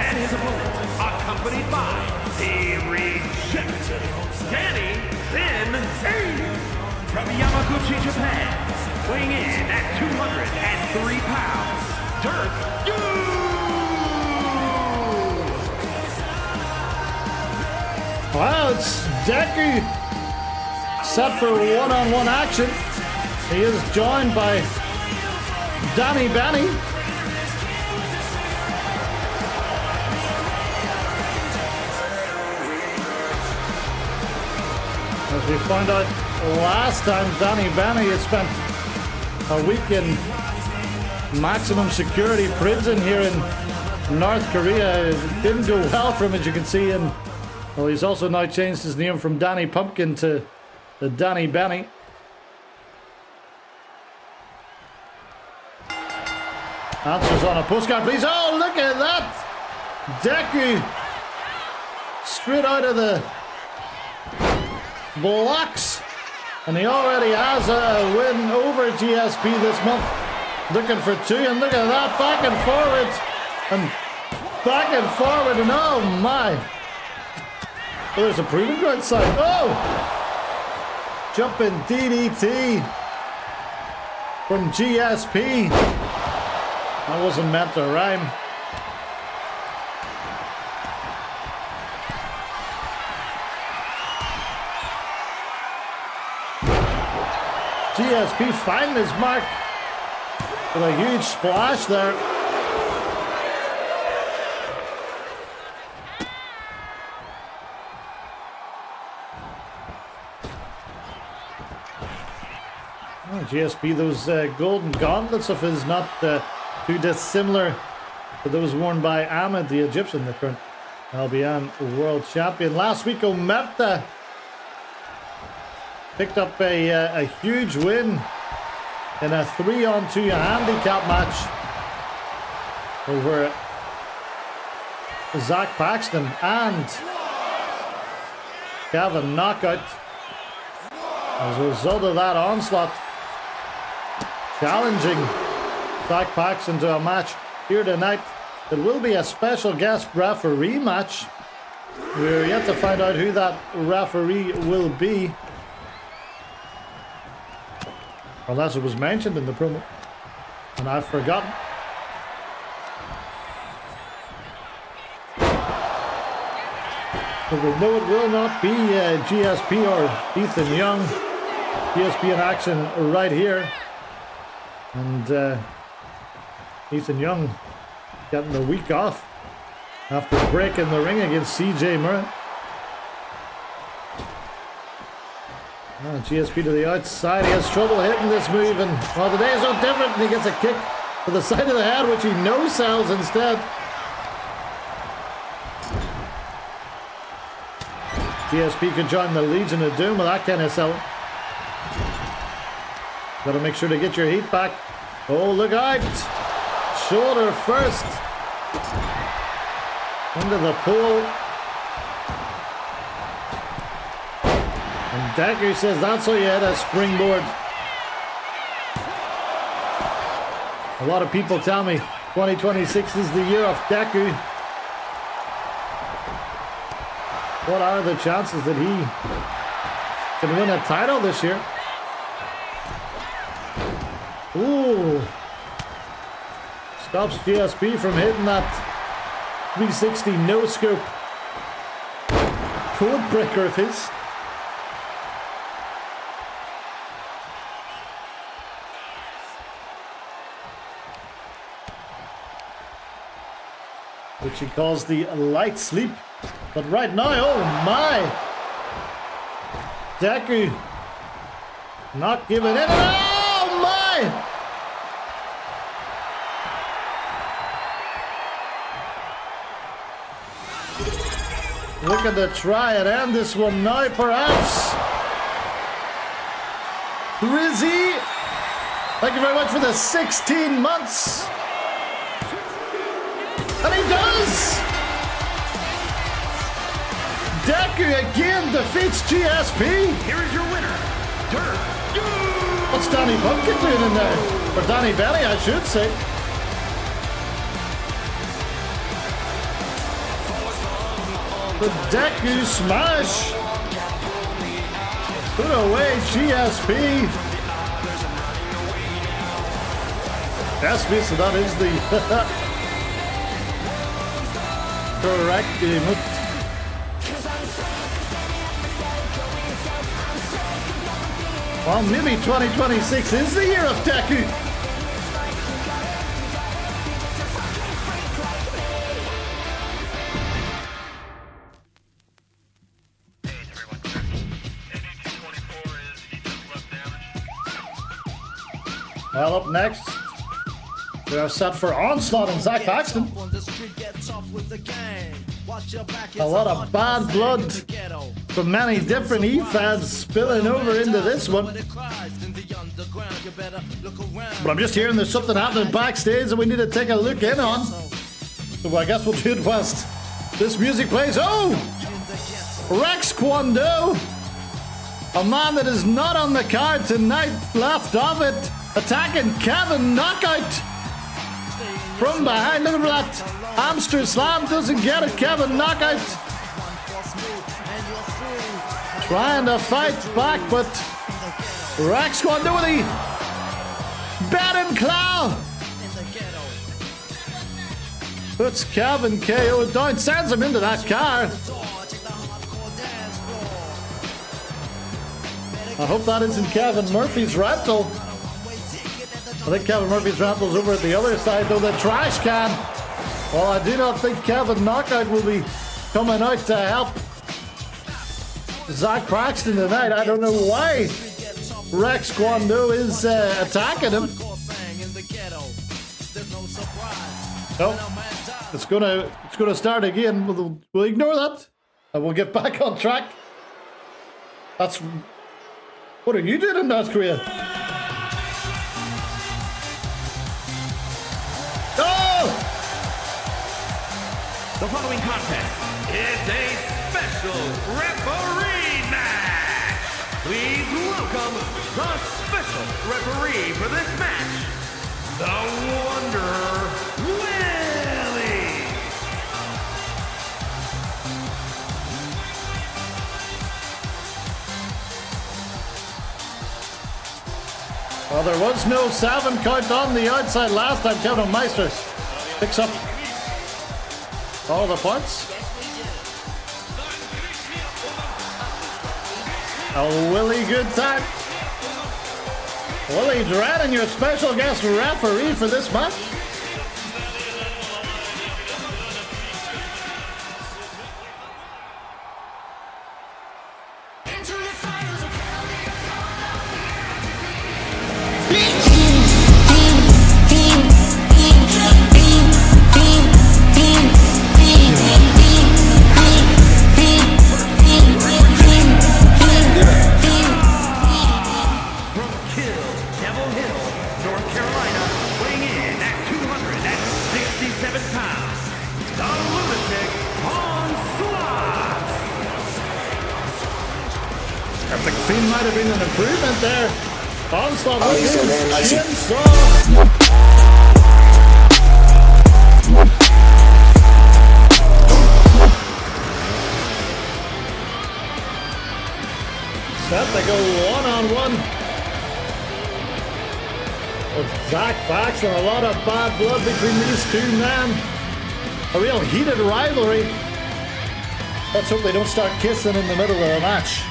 His opponent, accompanied by the Rejected, Danny Finn from Yamaguchi, Japan, weighing in at 203 pounds, Dirt Wow, it's Deku set for one-on-one action. He is joined by Danny Benny. As we found out last time, Danny Benny had spent a week in maximum security prison here in North Korea. It didn't go well for him, as you can see. And well, he's also now changed his name from Danny Pumpkin to the Danny Benny. Answers on a postcard, please. Oh, look at that! Deku straight out of the blocks, and he already has a win over GSP this month. Looking for 2, and look at that, back and forward, and oh my! Oh, there's a proving ground side. Oh! Jumping DDT from GSP. That wasn't meant to rhyme. GSP finding his mark with a huge splash there. Oh, GSP, those golden gauntlets of his, not too dissimilar to those worn by Ahmed, the Egyptian, the current LBN world champion. Last week, Omerta picked up a huge win in a 3-on-2 handicap match over Zach Paxton and Gavin Knockout. As a result of that onslaught, challenging Zach Paxton to a match here tonight. It will be a special guest referee match. We're yet to find out who that referee will be, unless it was mentioned in the promo and I've forgotten. But we know it will not be GSP or Ethan Young. GSP in action right here. And Ethan Young getting the week off after breaking the ring against CJ Murray. GSP to the outside. He has trouble hitting this move, and well, today is no different. And he gets a kick to the side of the head, which he no-sells instead. GSP could join the Legion of Doom with that kind of selling. Gotta make sure to get your heat back. Oh, look out! Shoulder first. Into the pool. And Decker says that's how you hit a springboard. A lot of people tell me 2026 is the year of Deku. What are the chances that he can win a title this year? Ooh. Stops GSP from hitting that 360 no-scope code breaker of his. Which he calls the light sleep. But right now, oh my! Deku not giving in. Oh my! Looking to try and end this one now, perhaps. Rizzy, thank you very much for the 16 months. And he does! Deku again defeats GSP. Here is your winner, Dirk. What's Danny Pumpkin doing in there? Or Danny Belly, I should say. The Deku smash. Put away GSP. SB, so that is the correct emote. Well, maybe 2026 is the year of Deku. Well, up next, we are set for Onslaught and Zach Paxton. A lot of bad blood from many different E-fans spilling over into this one. But I'm just hearing there's something happening backstage that we need to take a look in on. So I guess we'll do it whilst this music plays. Oh! Rex Kwando! A man that is not on the card tonight, left off it, attacking Kevin Knockout. From behind, look at that. Hamster slam doesn't get it. Kevin Knockout trying to fight back, but Rex Kwando with the bat and claw. Puts Kevin KO down, sends him into that car. I hope that isn't Kevin Murphy's rental. I think Kevin Murphy's rental's over at the other side, though, the trash can. Well, I do not think Kevin Knockout will be coming out to help Zach Paxton tonight. I don't know why Rex Kwando is attacking him. No, it's gonna start again. We'll ignore that, and we'll get back on track. That's what are you doing in North Korea? The following contest is a special referee match. Please welcome the special referee for this match, the Wanderer, Willie. Well, there was no 7 count on the outside last time. Kevin Meister picks up all the points. A Willie good time. Willie Dratton, your special guest referee for this match. The Fiend might have been an improvement there. Onslaught with his chainsaw. Set to go one-on-one with Zach Paxton. A lot of bad blood between these two men. A real heated rivalry. Let's hope they don't start kissing in the middle of the match.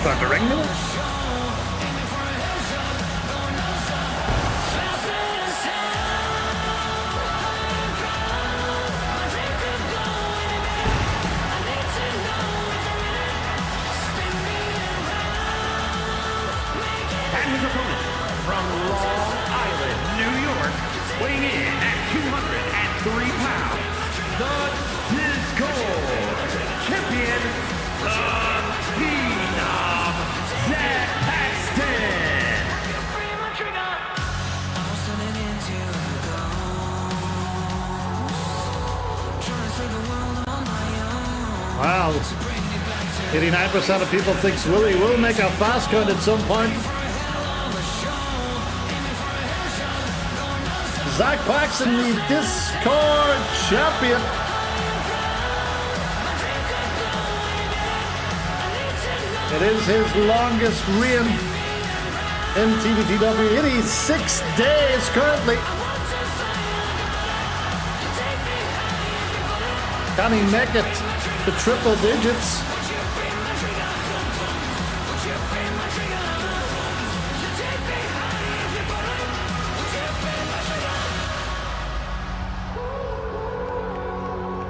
Start the ring now? And his opponent from Long Island, New York, weighing in at 203 pounds, the Disco Champion, the Phenom, Zach Paxton. Wow. 89% of people thinks Willie will make a fast count at some point. Zach Paxton, the Discord champion. It is his longest reign in TBTW. It is 6 days currently. Can he make it to triple digits?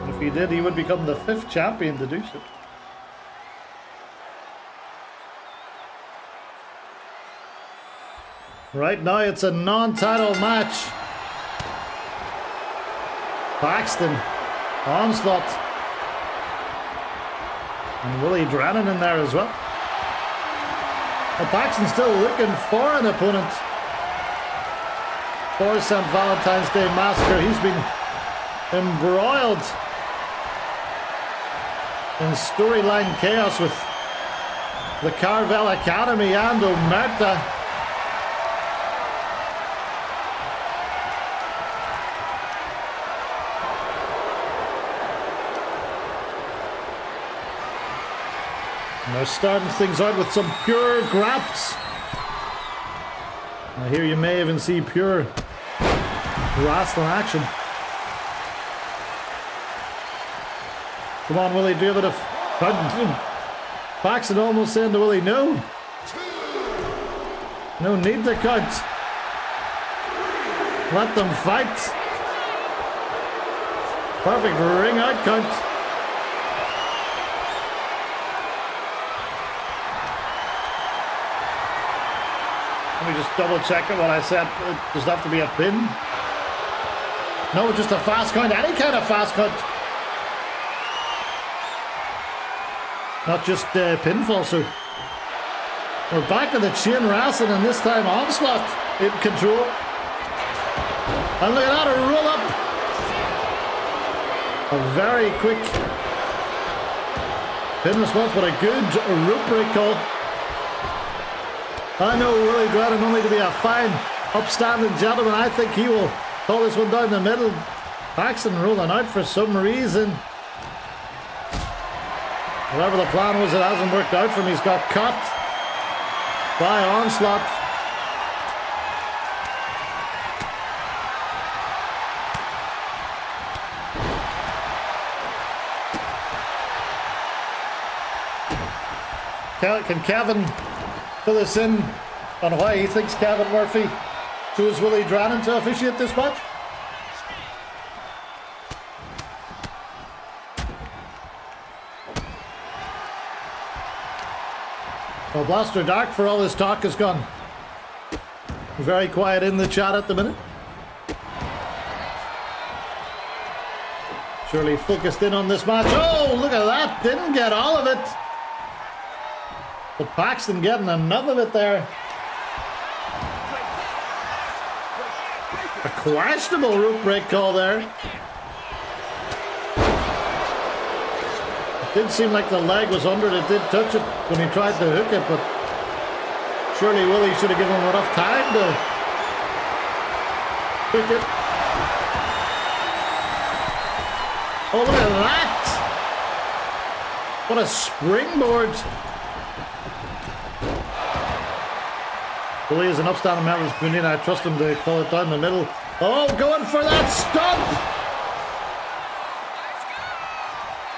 If he did, he would become the 5th champion to do so. Right now, it's a non-title match. Paxton, Onslaught, and Willie Drennan in there as well. Well, Paxton's still looking for an opponent for St. Valentine's Day Massacre. He's been embroiled in storyline chaos with the Carvel Academy and Omerta. And they're starting things out with some pure graps. Now here you may even see pure wrestling action. Come on, Willie, do a bit of... Paxton almost saying to Willie, no. No need to count. Let them fight. Perfect ring out count. Let me just double check what I said. Does it have to be a pin? No, just a fast count. Any kind of fast count. Not just pinfall. So we're back to the chain wrestling, and this time Onslaught in control. And look at that, a roll up. A very quick pin response, but a good rope break call. I know Willie Drennan only to be a fine, upstanding gentleman. I think he will call this one down the middle. Paxton rolling out for some reason. Whatever the plan was, it hasn't worked out for him. He's got cut by Onslaught. Can Kevin fill us in on why he thinks Kevin Murphy chose Willie Drennan to officiate this match? Well, Blaster Dark, for all his talk, has gone very quiet in the chat at the minute. Surely focused in on this match. Oh, look at that. Didn't get all of it. But Paxton getting enough of it there. A questionable rope break call there. It did seem like the leg was under it. It did touch it when he tried to hook it, but surely Willie should have given him enough time to hook it. Oh, look at that! What a springboard! Willie is an upstanding member of the community, and I trust him to call it down the middle. Oh, going for that stump!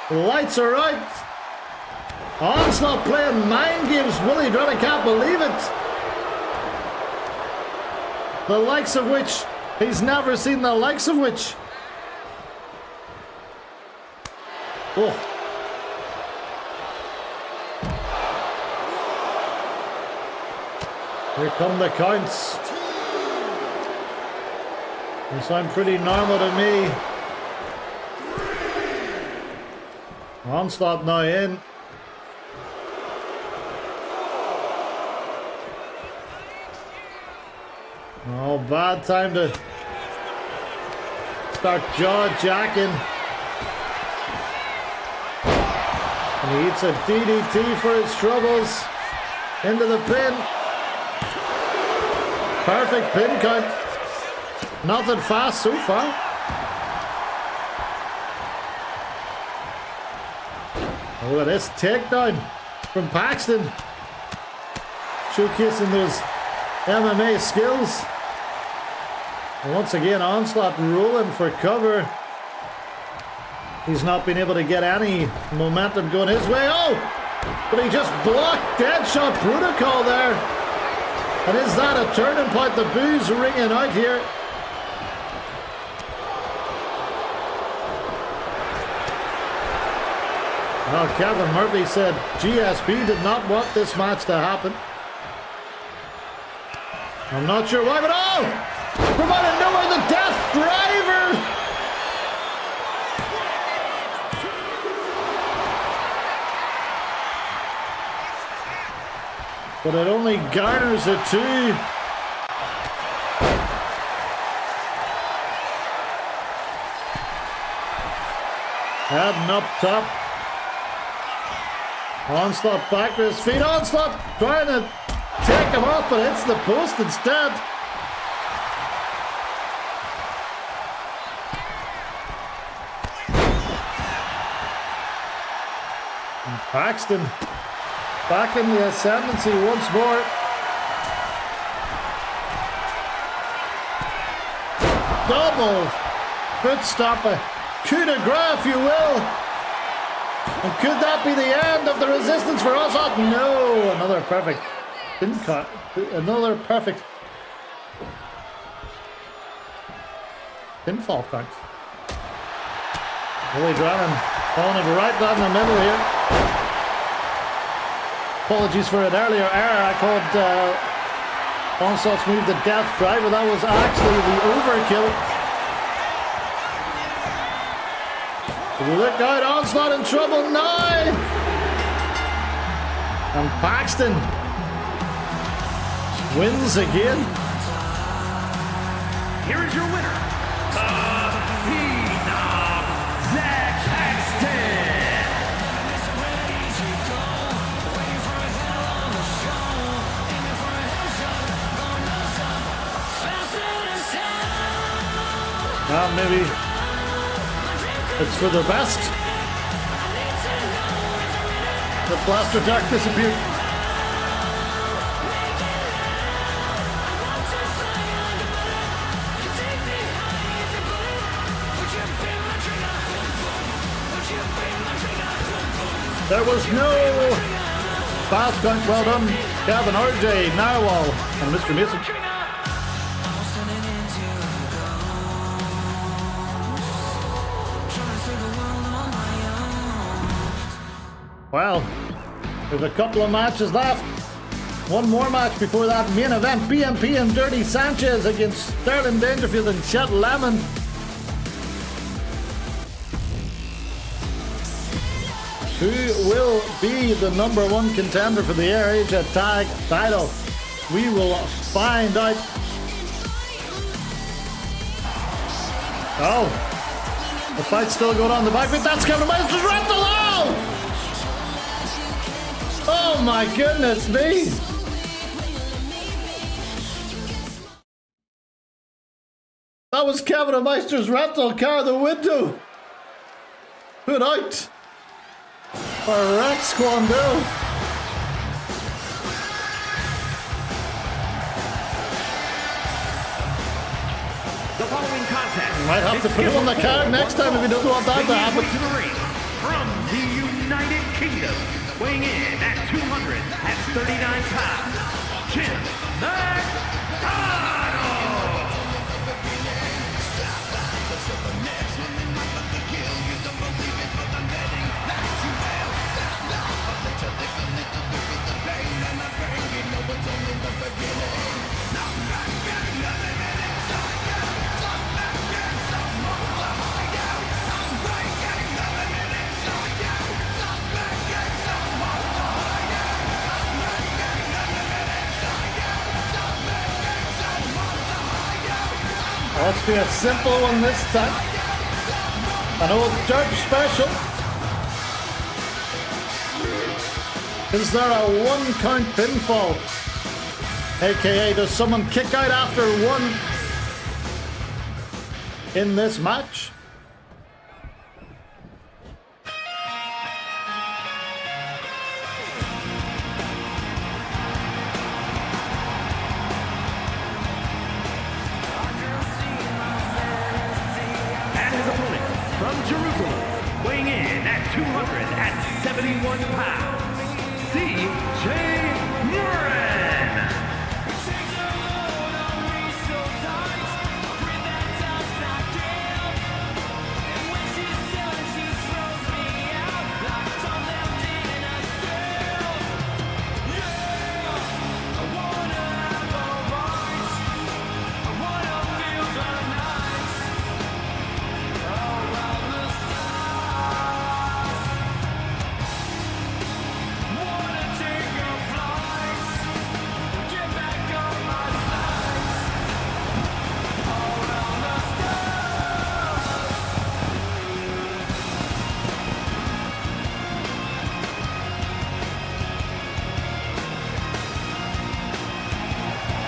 The lights are out. Onslaught playing mind games. Willie Drummond can't believe it. The likes of which he's never seen the likes of which. Oh. Here come the counts. They sound pretty normal to me. Onslaught now in. Oh, bad time to start jaw-jacking. And he eats a DDT for his troubles. Into the pin. Perfect pin count. Nothing fast so far. Oh, look at this takedown from Paxton. Showcasing those MMA skills. And once again, Onslaught rolling for cover. He's not been able to get any momentum going his way. Oh! But he just blocked Deadshot Protocol there. And is that a turning point? The boos ringing out here. Well, Kevin Murphy said GSP did not want this match to happen. I'm not sure why, but oh! From out of nowhere, the Death Driver! But it only garners a 2. Heading up top. Onslaught back to his feet. Onslaught trying to take him off, but hits the post instead. And Paxton back in the ascendancy once more. Double foot stopper. Coup de grace, if you will. And could that be the end of the resistance for Onslaught? No, another perfect pin cut. Another perfect pinfall count. Willie Drummond pulling it right down the middle here. Apologies for an earlier error. I called Onslaught's move the Death Driver. That was actually the overkill. Look out, Onslaught in trouble now! And Paxton wins again. Here is your winner, the Phenom, Zach Paxton. Well, maybe it's for the best. The blaster dark disappeared. There was no fast count. Well done, Kevin, RJ, Narwhal, and Mr. Mason. Well, there's a couple of matches left. One more match before that main event. BMP and Dirty Sanchez against Sterling Dangerfield and Chet Lemon. Who will be the #1 contender for the Asia Tag title? We will find out. Oh, the fight's still going on in the back, but that's Kevin Meister's rental. Oh my goodness me! That was Kevin Meister's rental car, the window put out for Rex Kwando. The following contest Might have to put him on the card next time if he doesn't want that to happen. to the ring from the United Kingdom, weighing in at 239 pounds, Jim McDonald. Let's do a simple one this time. An old dirt special. Is there a 1-count pinfall? AKA, does someone kick out after 1 in this match? From Jerusalem, weighing in at 271 pounds, CJ Moran.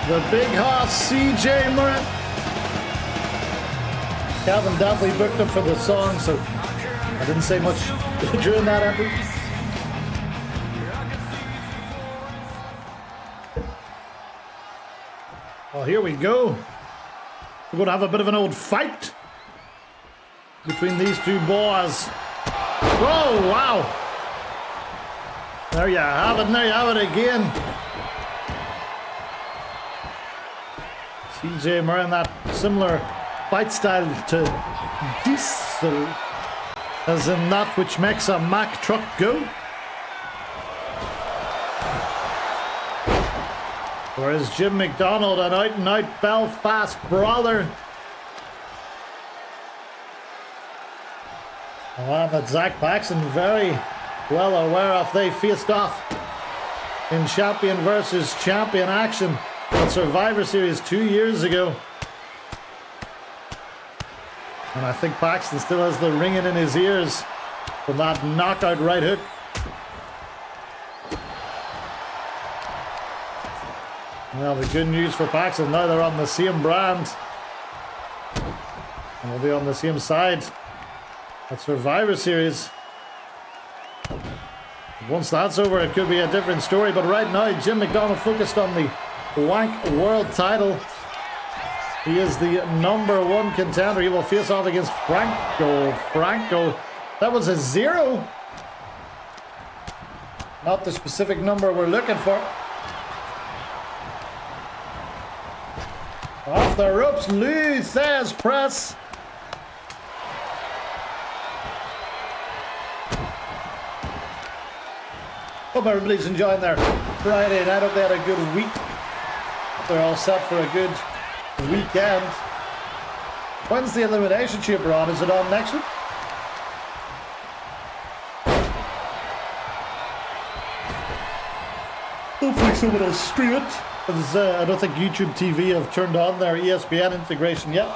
The big hoss, CJ Moran. Calvin definitely booked him for the song, so I didn't say much during that effort. Well, here we go. We're going to have a bit of an old fight between these two boys. Whoa, wow. There you have it, and there you have it again. CJ Moran, that similar fight style to Diesel, as in that which makes a Mack truck go. Whereas Jim McDonald, an out-and-out Belfast brawler. One that Zach Paxton very well aware of. They faced off in champion versus champion action at Survivor Series 2 years ago. And I think Paxton still has the ringing in his ears from that knockout right hook. Well, the good news for Paxton, now they're on the same brand. And they'll be on the same side at Survivor Series. Once that's over, it could be a different story. But right now, Jim McDonald focused on the Wank World title. He is the #1 contender. He will face off against Franco. That was a 0. Not the specific number we're looking for. Off the ropes, Lou Thez press. Hope everybody's enjoying their Friday night. Hope they had a good week. They're all set for a good weekend. When's the Elimination Chamber on? Is it on next week? Hopefully someone will stream it. Because I don't think YouTube TV have turned on their ESPN integration yet.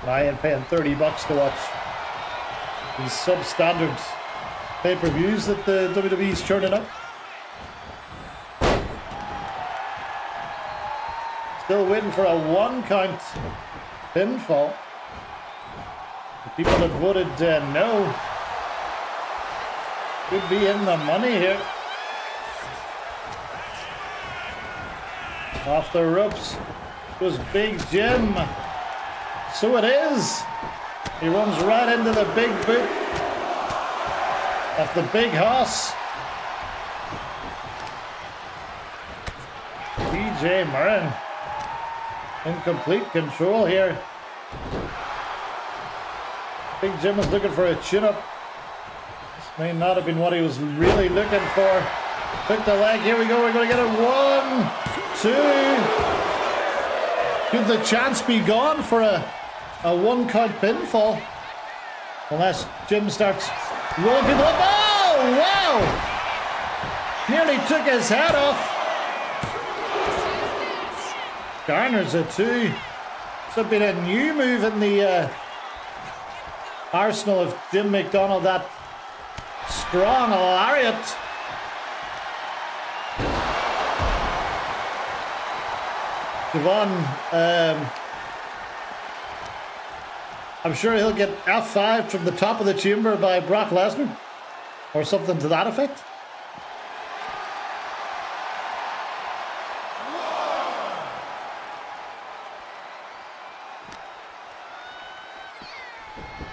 I ain't paying $30 to watch these substandard pay-per-views that the WWE's churning up. Still waiting for a 1 count pinfall. The people that voted no could be in the money here. Off the ropes was Big Jim. So it is. He runs right into the big boot of the big horse. TJ Murren in complete control here. Big Jim was looking for a chin-up. This may not have been what he was really looking for. Took the leg. Here we go. We're going to get it. 1, 2. Could the chance be gone for a 1 count pinfall? Unless Jim starts rolling people up. Oh, wow! Nearly took his head off. Garner's a 2. It's been a new move in the arsenal of Jim McDonald, that strong lariat. Devon, I'm sure he'll get F5 from the top of the chamber by Brock Lesnar or something to that effect.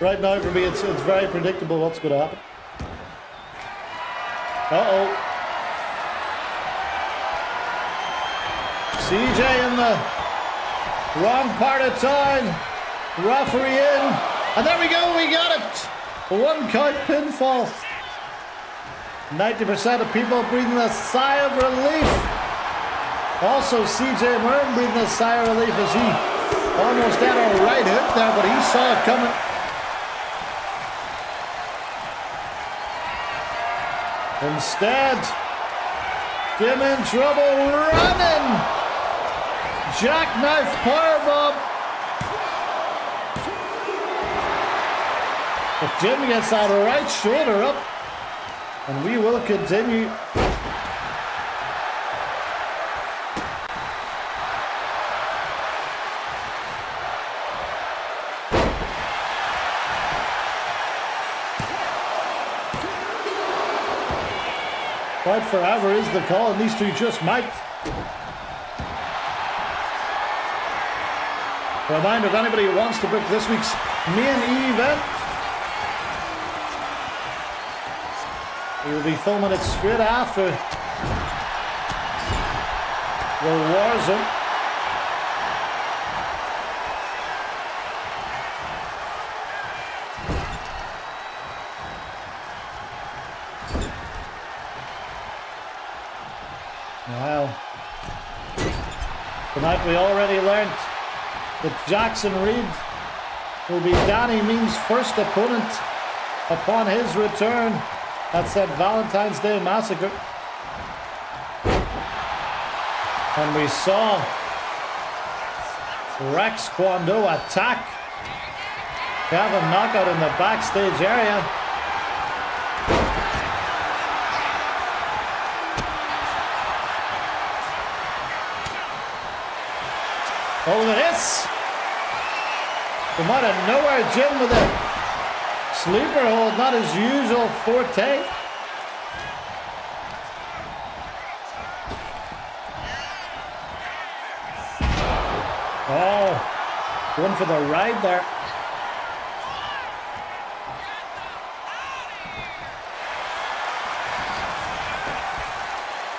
Right now for me it's very predictable what's going to happen. Uh-oh. CJ in the wrong part of town. Referee in. And there we go, we got it. A 1 count pinfall. 90% of people breathing a sigh of relief. Also CJ Murren breathing a sigh of relief as he almost had a right hook there, but he saw it coming. Instead, Jim in trouble, running. Jackknife powerbomb. But Jim gets that right shoulder up, and we will continue. Fight forever is the call, and these two just might. A reminder, if anybody wants to book this week's main event, we will be filming it straight after the Warzone. Wow. Tonight we already learned that Jackson Reed will be Danny Mean's first opponent upon his return. That's that Valentine's Day Massacre. And we saw Rex Kwando attack, have a knockout in the backstage area. Oh, look at this! Come out of nowhere, Jim with a sleeper hold, not his usual forte. Oh, going for the ride there.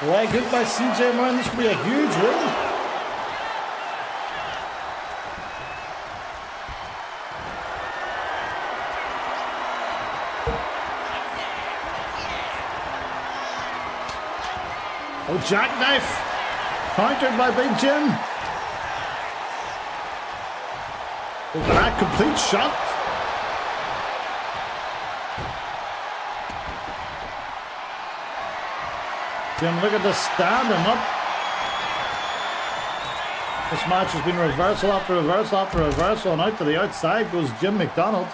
Well, good by CJ Murren. This could be a huge win. Oh, jackknife, countered by Big Jim. Look at that complete shot. Jim looking to stand him up. This match has been reversal after reversal after reversal, and out to the outside goes Jim McDonald.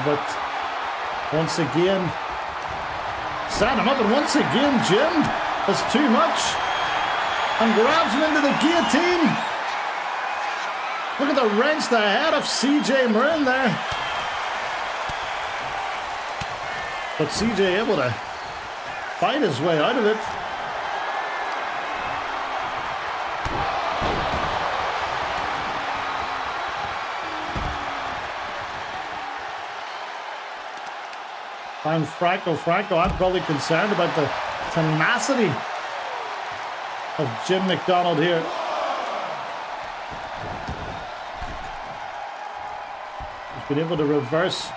But once again, set him up, and once again, Jim has too much and grabs him into the guillotine. Look at the wrench to the head of CJ Marin there. But CJ able to fight his way out of it. I'm Franco, I'm probably concerned about the tenacity of Jim McDonald here. He's been able to reverse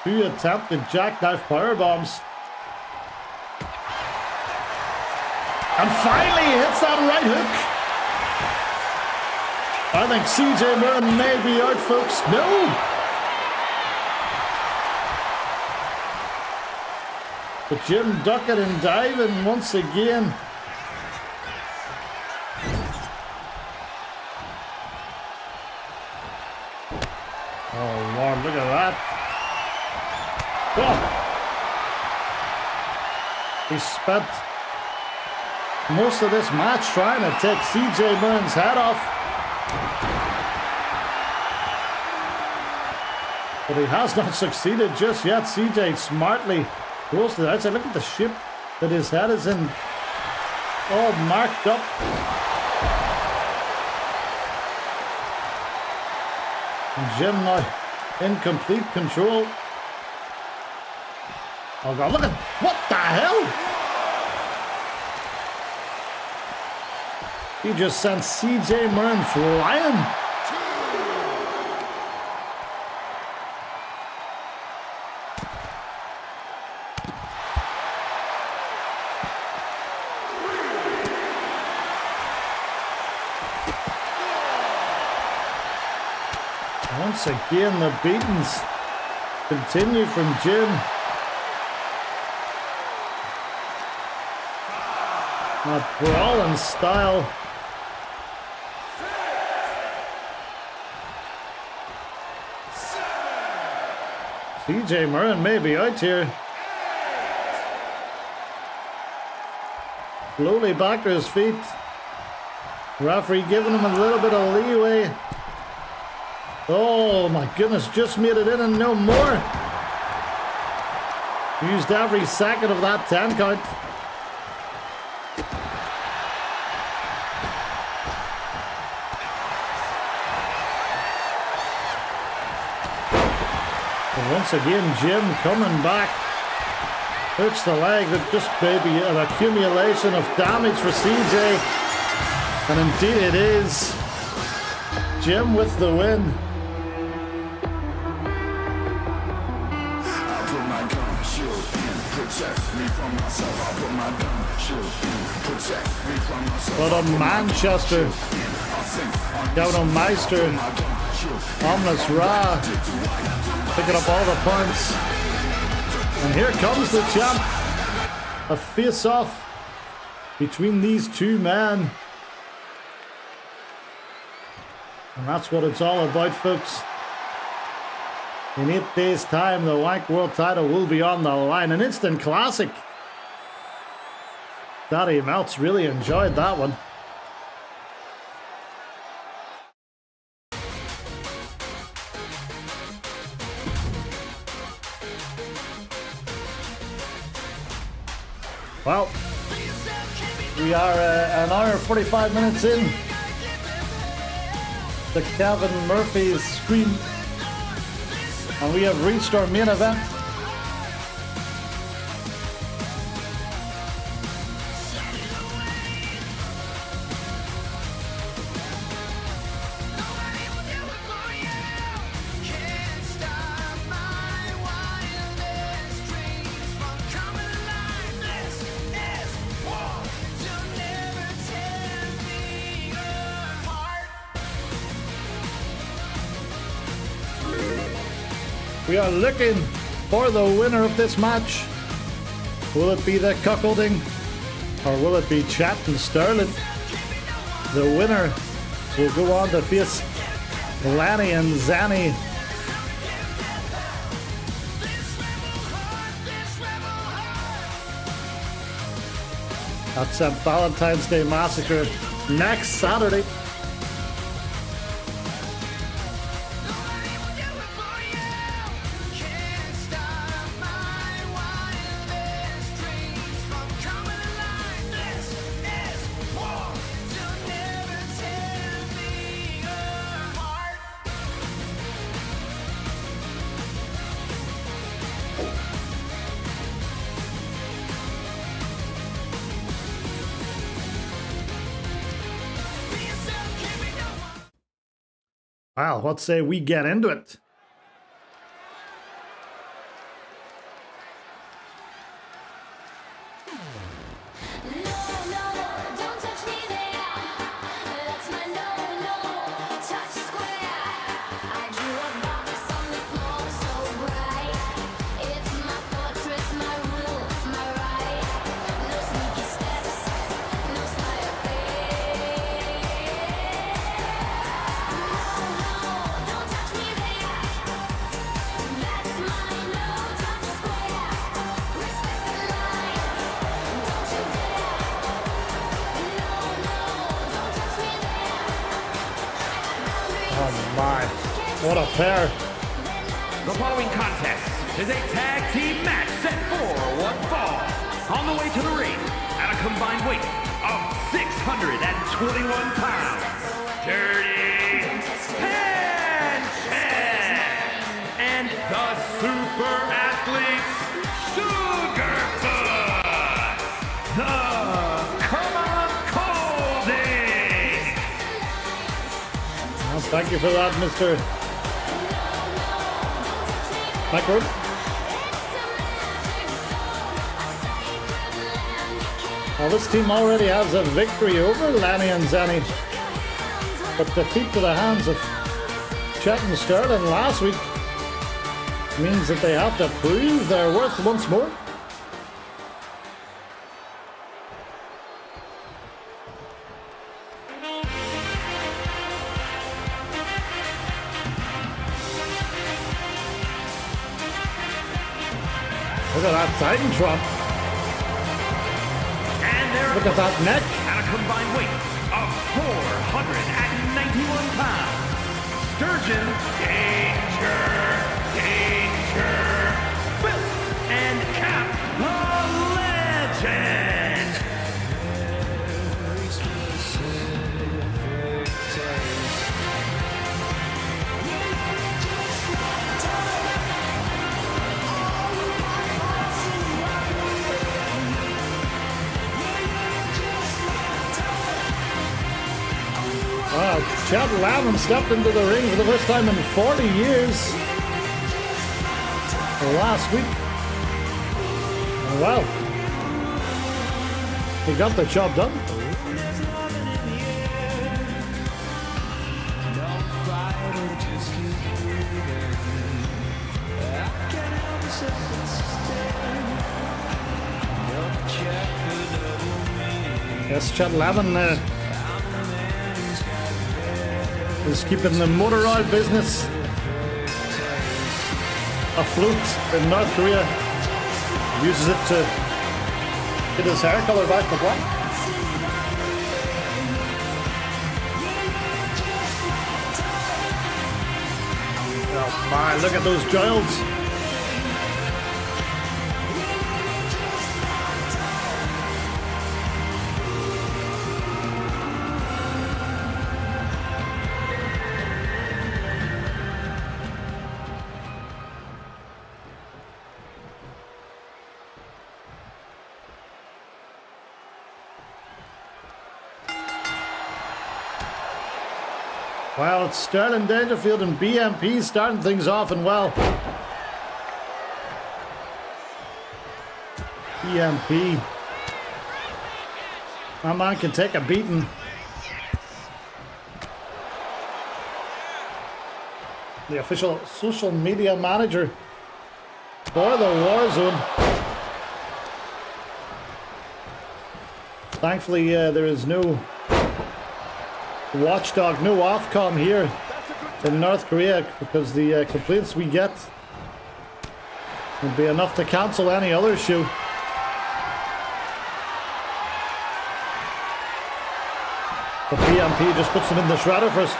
2 attempted jackknife powerbombs. And finally he hits that right hook. I think CJ Marin may be out, folks. No! But Jim ducking and diving once again. Oh Lord, look at that. Oh. He spent most of this match trying to take CJ Marin's head off. But he has not succeeded just yet. CJ smartly goes to the outside. Look at the shape that his head is in. All marked up. And Jim now in complete control. Oh God, look at, what the hell? He just sent CJ Marin flying. Once again, the beatings continue from Jim. That brawling style. CJ Marin may be out here. Slowly back to his feet. Referee giving him a little bit of leeway. Oh my goodness, just made it in and no more. Used every second of that 10 count. And once again, Jim coming back. Hurts the leg, but just maybe an accumulation of damage for CJ. And indeed it is. Jim with the win. But on Manchester, Gavin Meister, Omnis Ra, picking up all the points. And here comes the champ. A face-off between these two men. And that's what it's all about, folks. In 8 days' time, the Wank World title will be on the line. An instant classic. Daddy Melts really enjoyed that one. Well, we are an hour and 45 minutes in. The Kevin Murphy's Scream. And we have reached our main event. We are looking for the winner of this match. Will it be the cuckolding or will it be Chat and Sterling? The winner will go on to face Lanny and Zanny. That's a Valentine's Day Massacre next Saturday. Well, let's say we get into it. What a pair. The following contest is a tag team match set for one fall. On the way to the ring, at a combined weight of 621 pounds, Dirty Handshake and the super athletes, Sugarfoot, the Come On Colding. Well, thank you for that, Mr. Backward. Well, this team already has a victory over Lanny and Zanny, but defeat to the hands of Chet and Sterling last week means that they have to prove their worth once more. Look at that Titantron. And they're Look at that neck. at a combined weight of 491 pounds. Sturgeon, Danger, Phil, and Cap, the Legend. Wow, Chad Lavin stepped into the ring for the first time in 40 years. Last week. And wow. He got the job done. Yes, Chad Lavin is keeping the motor oil business afloat in North Korea. Uses it to get his hair color back to black. Oh my, look at those joints. Well, it's Sterling Dangerfield and BMP starting things off and well. BMP. My man can take a beating. the official social media manager for the Warzone. Thankfully, there is no watchdog, no Ofcom here in North Korea, because the complaints we get would be enough to cancel any other show. But BMP just puts them in the shredder for us.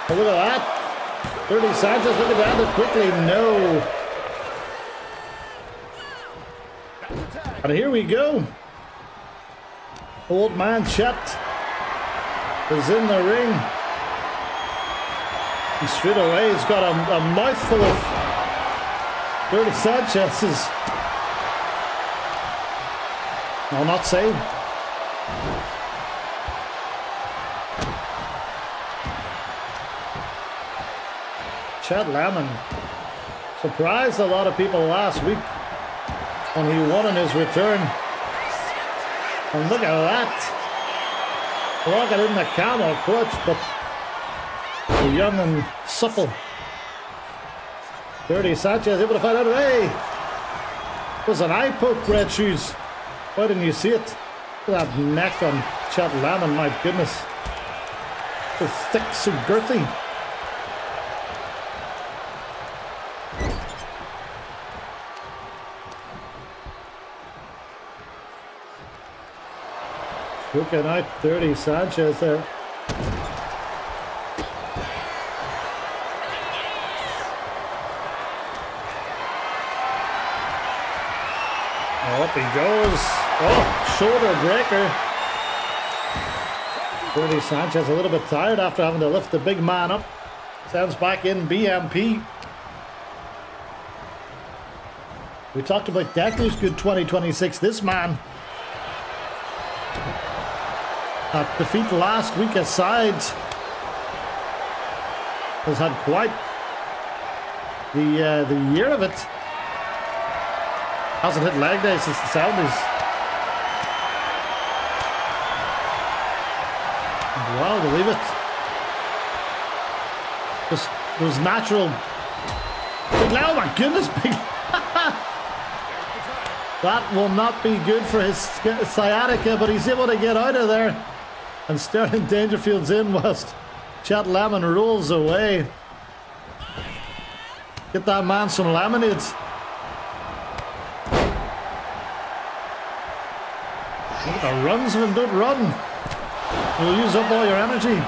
Oh, look at that. 30 Sanchez looking to end it quickly. No. And here we go. Old man Chet is in the ring. And straight away he's got a mouthful of 30 Sanchez's. No, not save. Chet Lemon surprised a lot of people last week when he won in his return. And look at that. Rocking in the camel clutch, but the young and supple 30 Sanchez able to find out. Hey! It was an eye poke, Red Shoes. Why didn't you see it? Look at that neck on Chet Lemon, my goodness. So thick, so girthy. Looking out 30 Sanchez there. Oh, up he goes. Oh, shoulder breaker. 30 Sanchez a little bit tired after having to lift the big man up. Sends back in BMP. We talked about Decker's good 2026. This man, that defeat last week aside, has had quite the year of it. Hasn't hit leg day since the 70s. Wow, believe it. Just those natural. Oh my goodness, big. That will not be good for his sciatica, but he's able to get out of there. And Sterling Dangerfield's in whilst Chet Lemon rolls away. Get that man some lemonades. Look at the runs of him, don't run. You'll use up all your energy.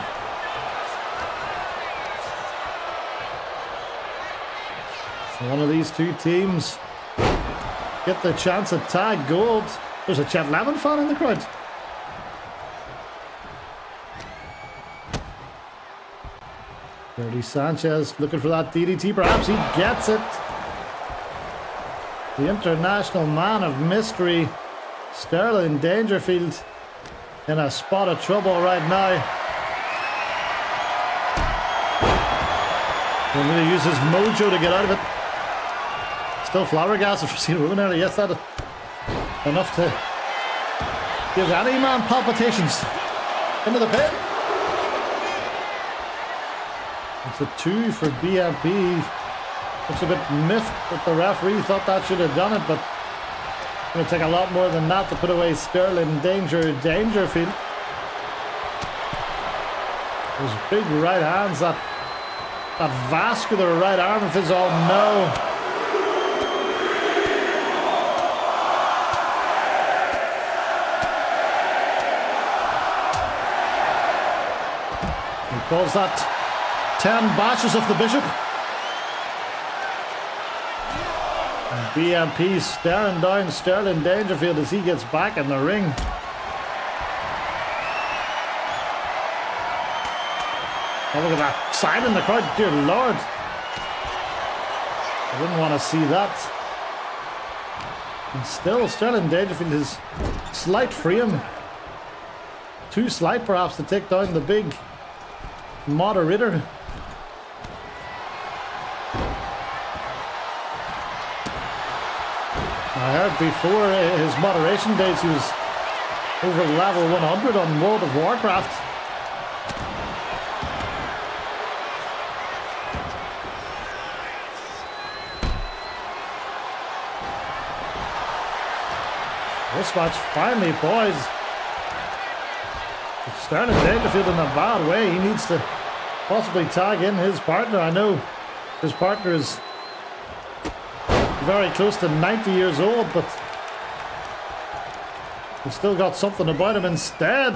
One of these two teams get the chance at tag gold. There's a Chet Lemon fan in the crowd. Dirty Sanchez looking for that DDT. Perhaps he gets it. The international man of mystery, Sterling Dangerfield, in a spot of trouble right now. He's going to use his mojo to get out of it. Still flabbergasted for seeing a woman earlier. Yes, that enough to give any man palpitations. Into the pit. It's a 2 for BMP. Looks a bit miffed that the referee thought that should have done it, but it's going to take a lot more than that to put away Sterling Dangerfield. Those big right hands, that vascular right arm of his, oh no. He calls that 10 bashes of the bishop. And BMP staring down Sterling Dangerfield as he gets back in the ring. Oh, look at that sign in the crowd, dear Lord. I didn't want to see that. And still, Sterling Dangerfield is slight frame. Too slight, perhaps, to take down the big moderator. I heard before his moderation days he was over level 100 on World of Warcraft. This match finally poised. Sterling Dangerfield in a bad way. He needs to possibly tag in his partner. I know his partner is very close to 90 years old, but he's still got something about him. Instead,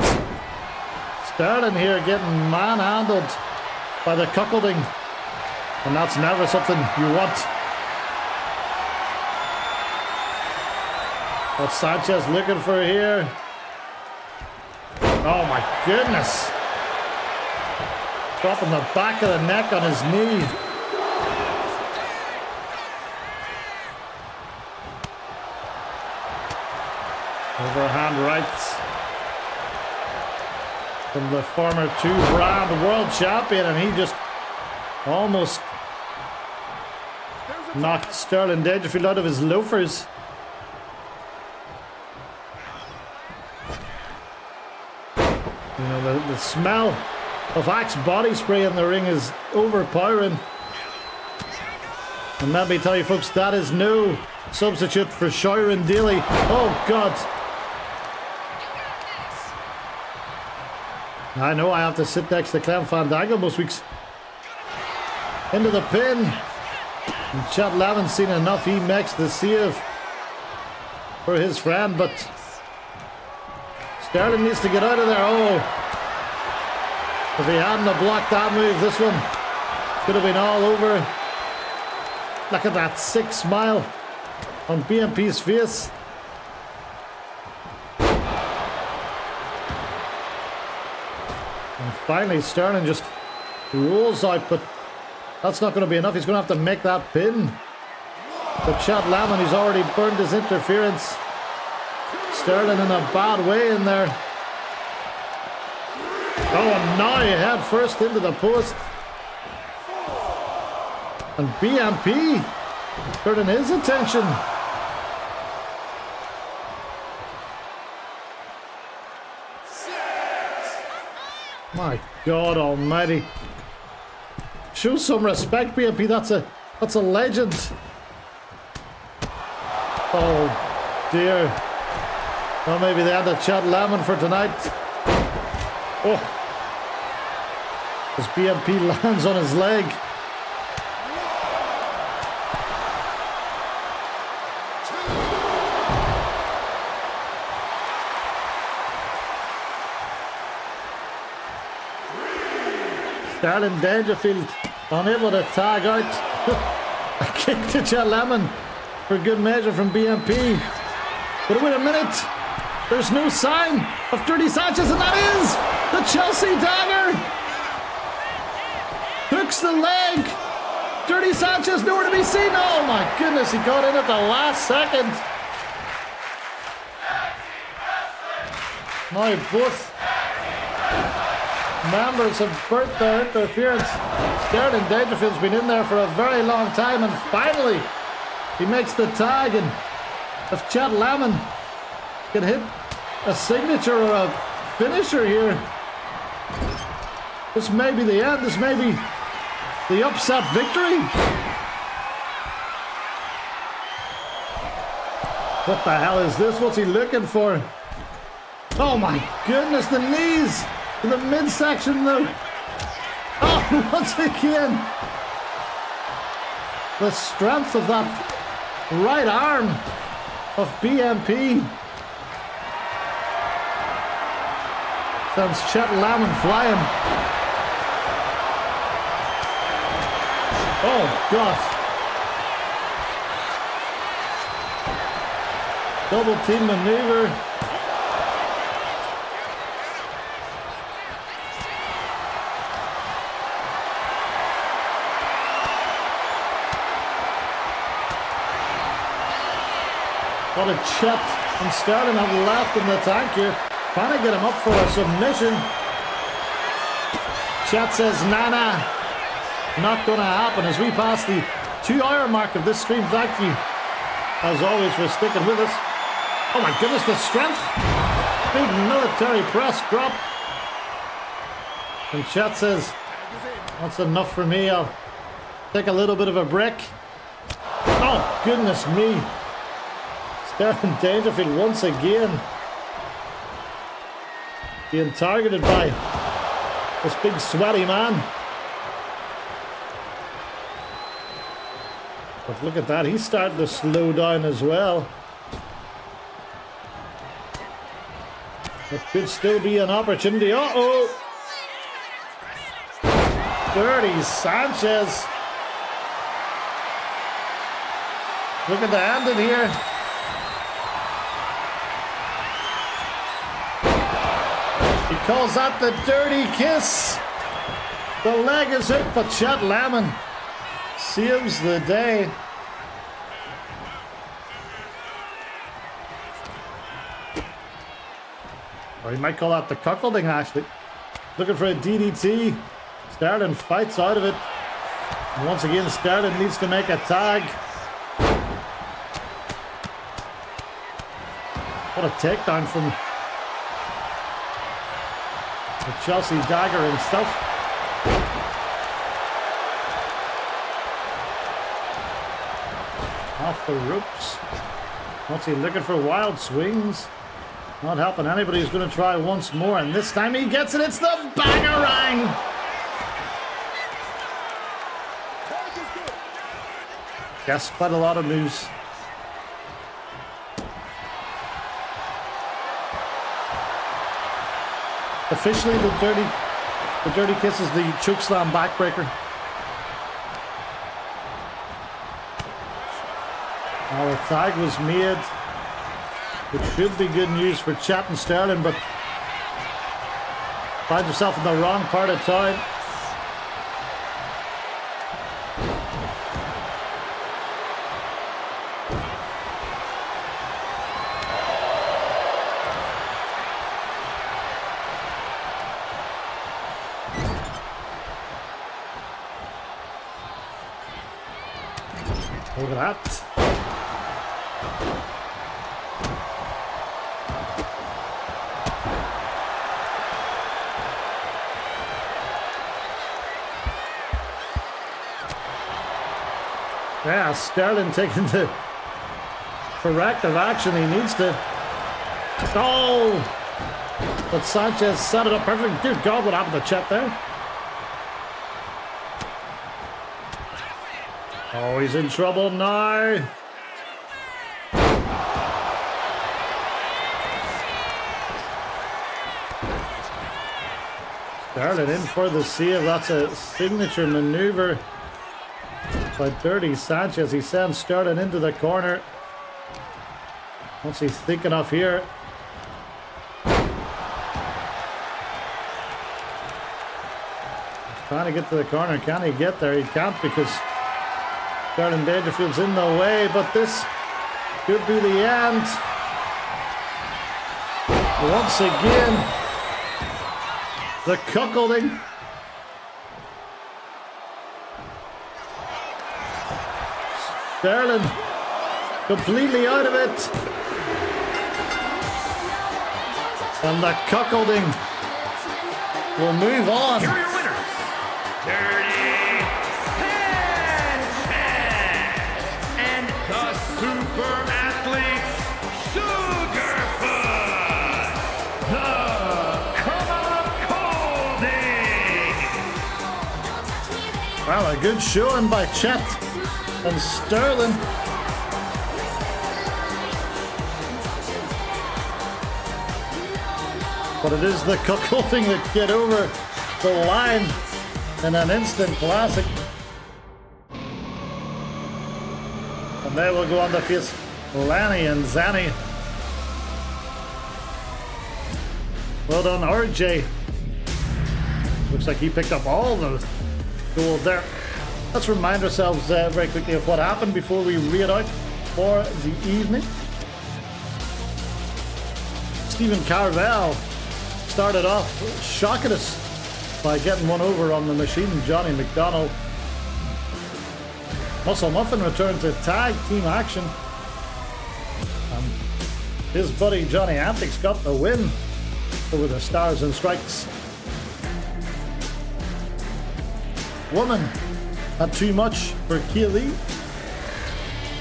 Sterling here getting manhandled by the cuckolding, and that's never something you want. What's Sanchez looking for here? Oh my goodness. Dropping the back of the neck on his knee. Overhand rights from the former two-brand world champion, and he just almost knocked Sterling Dangerfield out of his loafers. You know, the smell of Axe body spray in the ring is overpowering. And let me tell you folks, that is no substitute for Sharon Daly. Oh God. I know I have to sit next to Clem Fandango most weeks. Into the pin. And Chet Levin's seen enough. He makes the save for his friend, but Sterling needs to get out of there. Oh, if he hadn't have blocked that move, this one could have been all over. Look at that sick smile on BMP's face. And finally Sterling just rolls out, but that's not going to be enough. He's going to have to make that pin. But Chet Lemon, he's already burned his interference. Sterling in a bad way in there. Oh, and now head first into the post. And BMP turning his attention. My God almighty. Show some respect, BMP. That's a legend. Oh dear. Well, maybe the end of Chet Lemon for tonight. Oh. As BMP lands on his leg. Sterling Dangerfield unable to tag out. A kick to Chet Lemon for good measure from BMP. But wait a minute. There's no sign of Dirty Sanchez, and that is the Chelsea dagger. Hooks the leg. Dirty Sanchez nowhere to be seen. Oh my goodness, he got in at the last second. Now both members have burnt their interference. Sterling Dangerfield's been in there for a very long time, and finally he makes the tag, and if Chet Lemon can hit a signature or a finisher here, this may be the end. This may be the upset victory. What the hell is this? What's he looking for? Oh my goodness, the knees in the midsection though. Oh, once again, the strength of that right arm of BMP sends Chet Lemon flying. Oh, gosh. Double team maneuver. What a Chet and Sterling have left in the tank here. Trying to get him up for a submission. Chet says, nah. Not going to happen as we pass the 2-hour mark of this stream. Thank you, as always, for sticking with us. Oh my goodness, the strength. Big military press drop. And Chet says, that's enough for me. I'll take a little bit of a break. Oh, goodness me. Sterling Dangerfield once again being targeted by this big sweaty man. But look at that, he's starting to slow down as well. It could still be an opportunity. Uh-oh! Dirty Sanchez. Looking to end it here. He calls that the dirty kiss. The leg is hit, but Chet Lemon saves the day. Or he might call that the cuckolding, actually. Looking for a DDT. Sterling fights out of it. And once again, Sterling needs to make a tag. What a takedown from the Chelsea Dagger himself. Off the ropes. What's he looking for? Wild swings. Not helping anybody. He's going to try once more, and this time he gets it. It's the bangerang. Yes, quite a lot of moves. Officially, the dirty kiss is the chokeslam backbreaker. Now the tag was made. It should be good news for Chet and Sterling, but finds himself in the wrong part of town. Look at that. Yeah, Sterling taking the corrective action he needs to. Oh! But Sanchez set it up perfect. Dear God, what happened to Chet there? Oh, he's in trouble now. Sterling in for the save. That's a signature maneuver by Dirty Sanchez. He sends Sterling into the corner. What's he thinking of here? He's trying to get to the corner. Can he get there? He can't because Sterling Dangerfield's in the way, but this could be the end. Once again, the cuckolding. Sterling completely out of it. And the cuckolding will move on. Here are your winners, Dirty Sanchez and the super athlete Sugarfoot. The cuckolding. Well, a good showing by Chet and Sterling. But it is the cuckolding that get over the line in an instant classic. And they will go on to face Lanny and Zanny. Well done, RJ. Looks like he picked up all the gold there. Let's remind ourselves very quickly of what happened before we read out for the evening. Stephen Carvel started off shocking us by getting one over on the machine, Johnny McDonald. Muscle Muffin returned to tag team action. And his buddy Johnny Antics got the win over the Stars and Strikes. Woman had too much for Kaylee.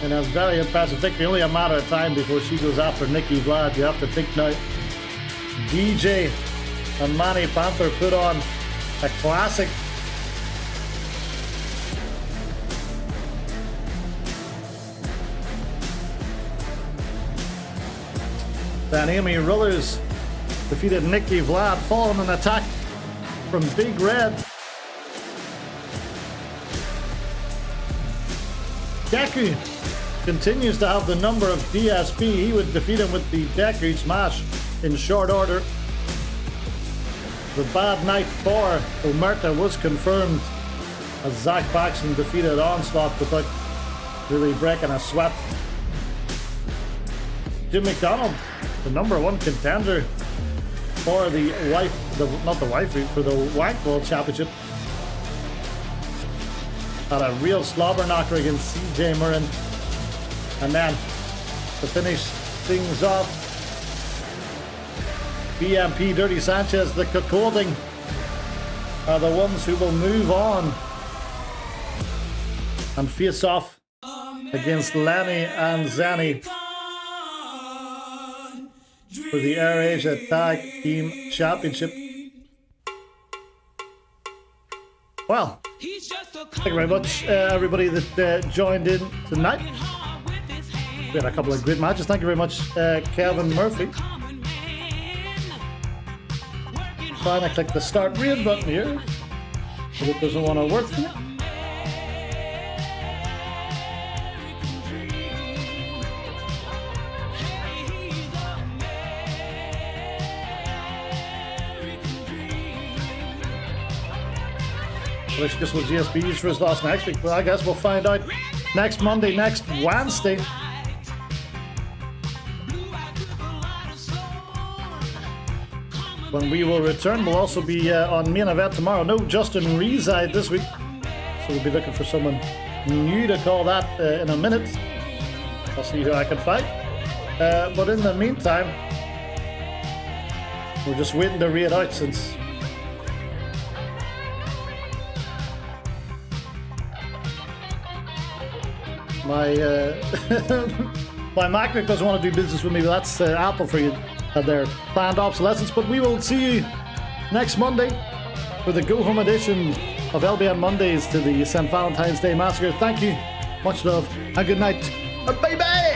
in a very impressive victory. Only a matter of time before she goes after Nikki Vlad. You have to think now. DJ and Manny Panther put on a classic. Then Amy Rullers defeated Nikki Vlad following an attack from Big Red. Deku continues to have the number of DSP. He would defeat him with the Deku smash in short order. The bad night for Omerta was confirmed as Zach Paxson defeated Onslaught without really breaking a sweat. Jim McDonald, the number one contender for the for the Wank World Championship, had a real slobber knocker against CJ Murrin. And then to finish things off, BMP Dirty Sanchez, the Cuckolding, are the ones who will move on and face off against Lenny and Zanny for the Air Asia Tag Team Championship. Well, thank you very much, everybody that joined in tonight. We had a couple of great matches. Thank you very much, Kevin Murphy. Trying to click the start raid button here, but it doesn't want to work for me. Wish this was GSP's for his loss next week, but I guess we'll find out next Monday, next Wednesday. When we will return, we'll also be on main event tomorrow. No Justin Reside this week, so we'll be looking for someone new to call that in a minute. I'll see who I can find. But in the meantime, we're just waiting to raid out since my my MacBook doesn't want to do business with me, but that's Apple for you. Their planned obsolescence. But we will see you next Monday for the Go Home edition of LBN Mondays to the St. Valentine's Day Massacre. Thank you, much love, and good night. Bye bye.